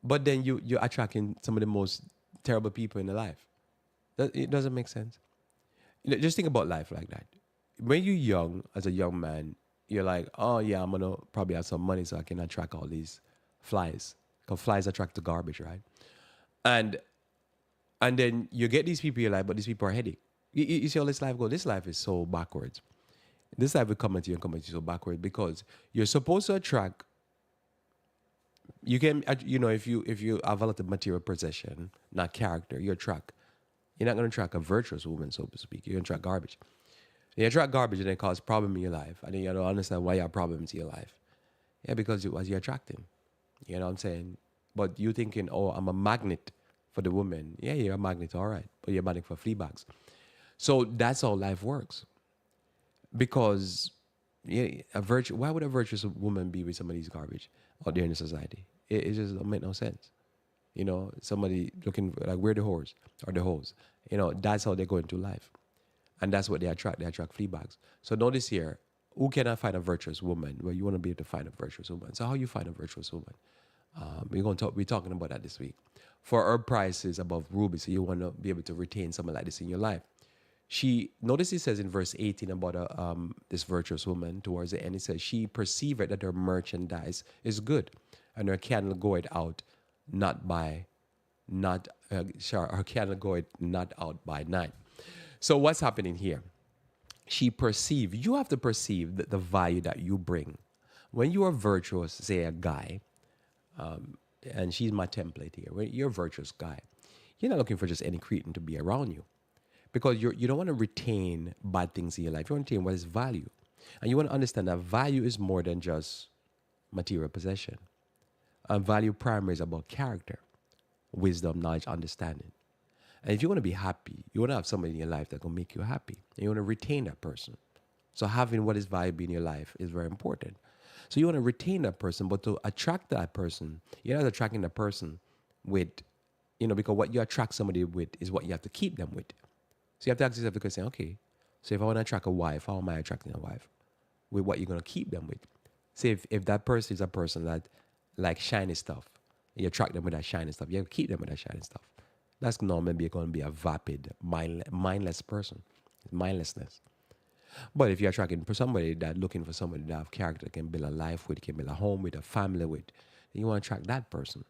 but then you're attracting some of the most terrible people in the life. It doesn't make sense. Just think about life like that. When you're young, as a young man, you're like, oh yeah, I'm gonna probably have some money so I can attract all these flies. Because flies attract the garbage, right? And and then you get these people in your life, but these people are headache. You see how this life goes. This life is so backwards. This life will come at you and come at you so backwards because you're supposed to attract. You can, if you have a lot of material possession, not character, you attract. You're not going to attract a virtuous woman, so to speak. You're going to attract garbage. You attract garbage and it causes problem in your life. And then you don't understand why you have problems in your life. Yeah, because it was you're attracting. You know what I'm saying? But you thinking, oh, I'm a magnet for the woman. Yeah, you're a magnet, all right. But you're a magnet for flea bags. So that's how life works. Because yeah, why would a virtuous woman be with somebody's garbage out there in the society? It just don't make no sense. Somebody looking like we're the whores or the hoes. That's how they go into life. And that's what they attract. They attract flea bags. So notice here, who can I find a virtuous woman? Well, you want to be able to find a virtuous woman. So how you find a virtuous woman? We're talking about that this week. For her price is above ruby, so you want to be able to retain someone like this in your life. She notice it says in verse 18 about this virtuous woman towards the end. It says she perceived that her merchandise is good, and her candle goeth out not by not her candle goeth not out by night. So what's happening here? She perceive. You have to perceive the value that you bring. When you are virtuous, say a guy, and she's my template here. When you're a virtuous guy, you're not looking for just any cretin to be around you because you don't want to retain bad things in your life. You want to retain what is value. And you want to understand that value is more than just material possession. And value primary is about character, wisdom, knowledge, understanding. And if you want to be happy, you want to have somebody in your life that can make you happy. And you want to retain that person. So having what is valuable in your life is very important. So you want to retain that person, but to attract that person, you're not attracting that person with, because what you attract somebody with is what you have to keep them with. So you have to ask yourself the question, okay, so if I want to attract a wife, how am I attracting a wife? With what you're going to keep them with. Say if that person is a person that likes shiny stuff, you attract them with that shiny stuff, you have to keep them with that shiny stuff. That's normally going to be a vapid, mindless person. Mindlessness. But if you're attracting for somebody that looking for somebody that have character, can build a life with, can build a home with, a family with, then you want to attract that person.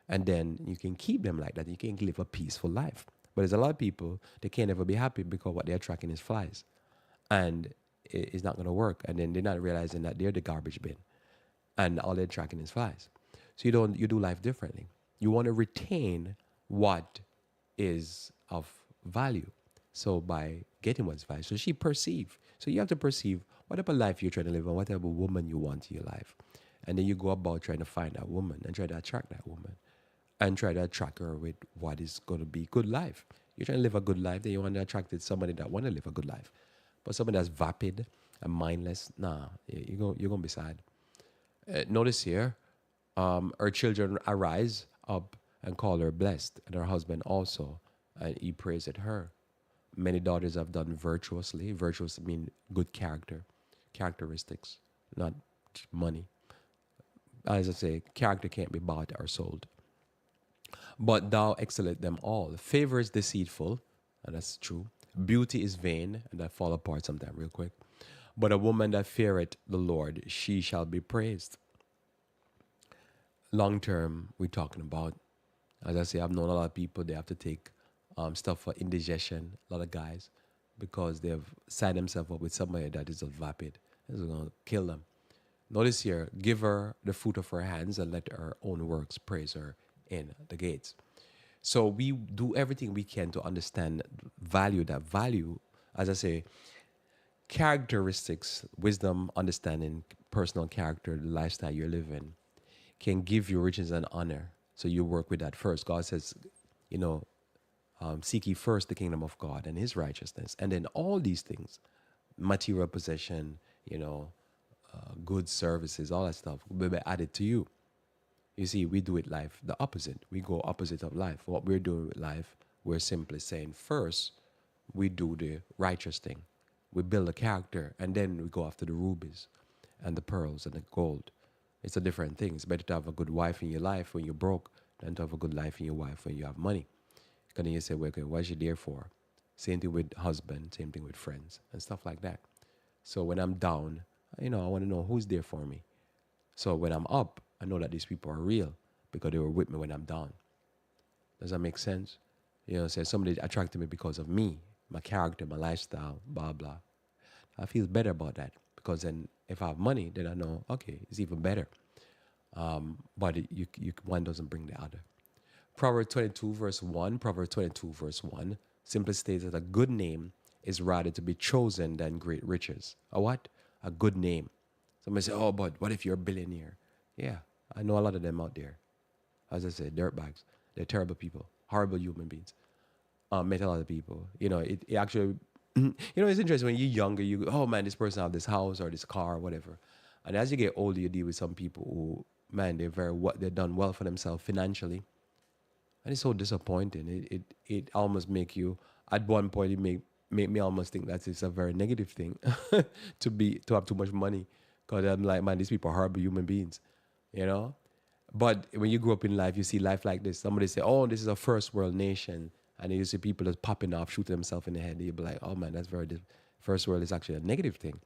And then you can keep them like that. You can live a peaceful life. But there's a lot of people, they can't ever be happy because what they're attracting is flies. And it's not going to work. And then they're not realizing that they're the garbage bin. And all they're attracting is flies. So you do life differently. You want to retain what is of value. So by getting what's value, so she perceive. So you have to perceive what type of life you're trying to live and what type of woman you want in your life. And then you go about trying to find that woman and try to attract that woman and try to attract her with what is going to be good life. You're trying to live a good life, then you want to attract somebody that want to live a good life. But somebody that's vapid and mindless, nah, you're going to be sad. Notice here, her children arise up and call her blessed, and her husband also, and he praised her. Many daughters have done virtuously. Virtuous mean good character, characteristics, not money. As I say, character can't be bought or sold. But thou excelleth them all. Favor is deceitful, and that's true. Beauty is vain, and that fall apart sometime real quick. But a woman that feareth the Lord, she shall be praised. Long term, we're talking about As I say, I've known a lot of people, they have to take stuff for indigestion, a lot of guys, because they've signed themselves up with somebody that is a vapid. This is going to kill them. Notice here, give her the fruit of her hands and let her own works praise her in the gates. So we do everything we can to understand value. That value, as I say, characteristics, wisdom, understanding, personal character, the lifestyle you're living can give you riches and honor. So you work with that first. God says, you know, seek ye first the kingdom of God and his righteousness. And then all these things, material possession, you know, good services, all that stuff will be added to you. You see, we do it life the opposite. We go opposite of life. What we're doing with life, we're simply saying first, we do the righteous thing. We build a character, and then we go after the rubies and the pearls and the gold. It's a different thing. It's better to have a good wife in your life when you're broke than to have a good life in your wife when you have money. Because then you say, well, okay, what's she there for? Same thing with husband, same thing with friends and stuff like that. So when I'm down, I want to know who's there for me. So when I'm up, I know that these people are real because they were with me when I'm down. Does that make sense? Say somebody attracted me because of me, my character, my lifestyle, blah, blah. I feel better about that because then if I have money, then I know, okay, it's even better. But one doesn't bring the other. Proverbs 22 verse 1, Proverbs 22 verse 1 simply states that a good name is rather to be chosen than great riches. A what? A good name. Somebody say, oh, but what if you're a billionaire? Yeah, I know a lot of them out there. As I said, dirtbags. They're terrible people, horrible human beings. Met a lot of people. It actually, it's interesting when you're younger, you go, oh man, this person have this house or this car or whatever. And as you get older, you deal with some people who, man, they've done well for themselves financially. And it's so disappointing. It almost make you, at one point, it make me almost think that it's a very negative thing to have too much money. Because I'm like, man, these people are horrible human beings, you know? But when you grow up in life, you see life like this. Somebody say, oh, this is a first world nation. And then you see people just popping off, shooting themselves in the head. You'll be like, oh man, that's first world is actually a negative thing.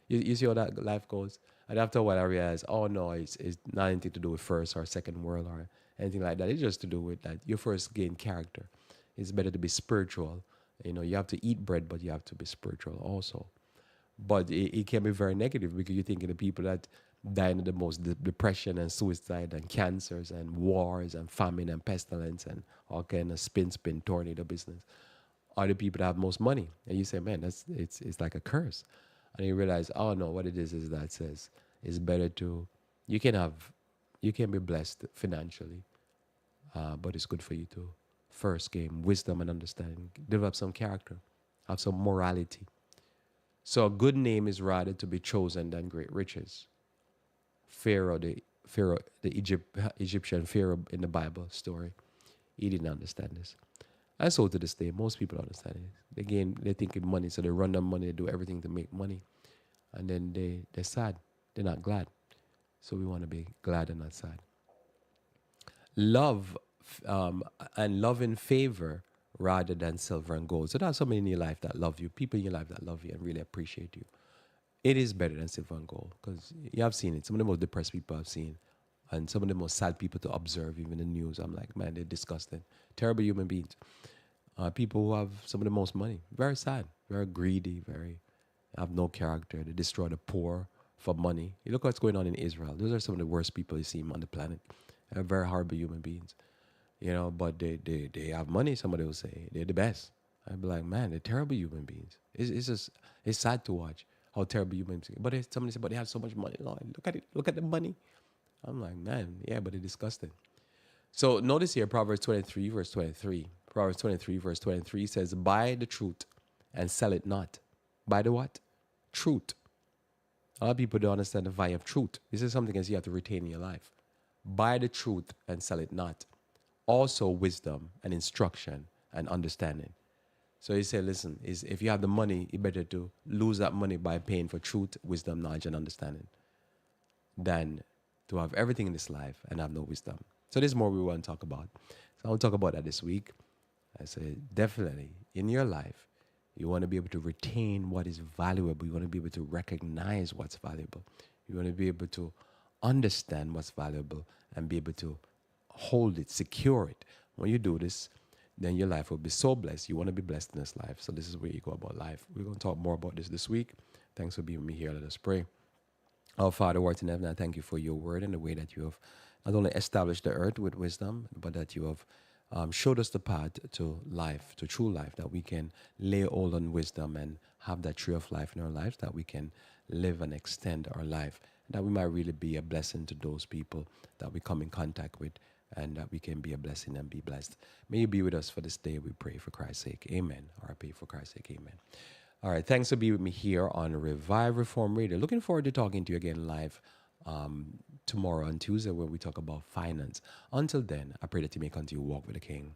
You see how that life goes? And after a while, I realized, oh no, it's not anything to do with first or second world or anything like that. It's just to do with that you first gain character. It's better to be spiritual. You have to eat bread, but you have to be spiritual also. But it can be very negative because you're thinking the people that dying of the most depression and suicide and cancers and wars and famine and pestilence and all kind of spin tornado business are the people that have most money. And you say, man, it's like a curse. And you realize, oh no, what it is that says it's better to you can be blessed financially, but it's good for you to first gain wisdom and understanding, develop some character, have some morality. So a good name is rather to be chosen than great riches. Egyptian Pharaoh in the Bible story, he didn't understand this. And so to this day, most people don't understand it. They think in money, so they run their money, they do everything to make money. And then they're sad. They're not glad. So we want to be glad and not sad. Love and love in favor rather than silver and gold. So there's somebody in your life that love you, people in your life that love you and really appreciate you. It is better than silver and gold because you have seen it. Some of the most depressed people I've seen and some of the most sad people to observe, even in the news. I'm like, man, they're disgusting. Terrible human beings. People who have some of the most money. Very sad. Very greedy. Very have no character. They destroy the poor for money. You look what's going on in Israel. Those are some of the worst people you see on the planet. They're very horrible human beings. But they have money, somebody will say. They're the best. I'd be like, man, they're terrible human beings. It's sad to watch how terrible human beings. But somebody said, but they have so much money. Lord, look at it. Look at the money. I'm like, man, yeah, but they're disgusting. So notice here, Proverbs 23, verse 23. Proverbs 23, verse 23 says, buy the truth and sell it not. Buy the what? Truth. A lot of people don't understand the value of truth. This is something else you have to retain in your life. Buy the truth and sell it not. Also wisdom and instruction and understanding. So he said, listen, if you have the money, you better to lose that money by paying for truth, wisdom, knowledge, and understanding than to have everything in this life and have no wisdom. So there's more we want to talk about. So I want to talk about that this week. I said, definitely, in your life, you want to be able to retain what is valuable. You want to be able to recognize what's valuable. You want to be able to understand what's valuable and be able to hold it, secure it. When you do this, then your life will be so blessed. You want to be blessed in this life. So this is where you go about life. We're going to talk more about this week. Thanks for being with me here. Let us pray. Our Father, who art in heaven, I thank you for your word and the way that you have not only established the earth with wisdom, but that you have showed us the path to life, to true life, that we can lay hold on wisdom and have that tree of life in our lives, that we can live and extend our life, that we might really be a blessing to those people that we come in contact with, and that we can be a blessing and be blessed. May you be with us for this day, we pray for Christ's sake. Amen. Or I pray for Christ's sake. Amen. All right. Thanks for being with me here on Revive Reform Radio. Looking forward to talking to you again live tomorrow on Tuesday, where we talk about finance. Until then, I pray that you may continue to walk with the King.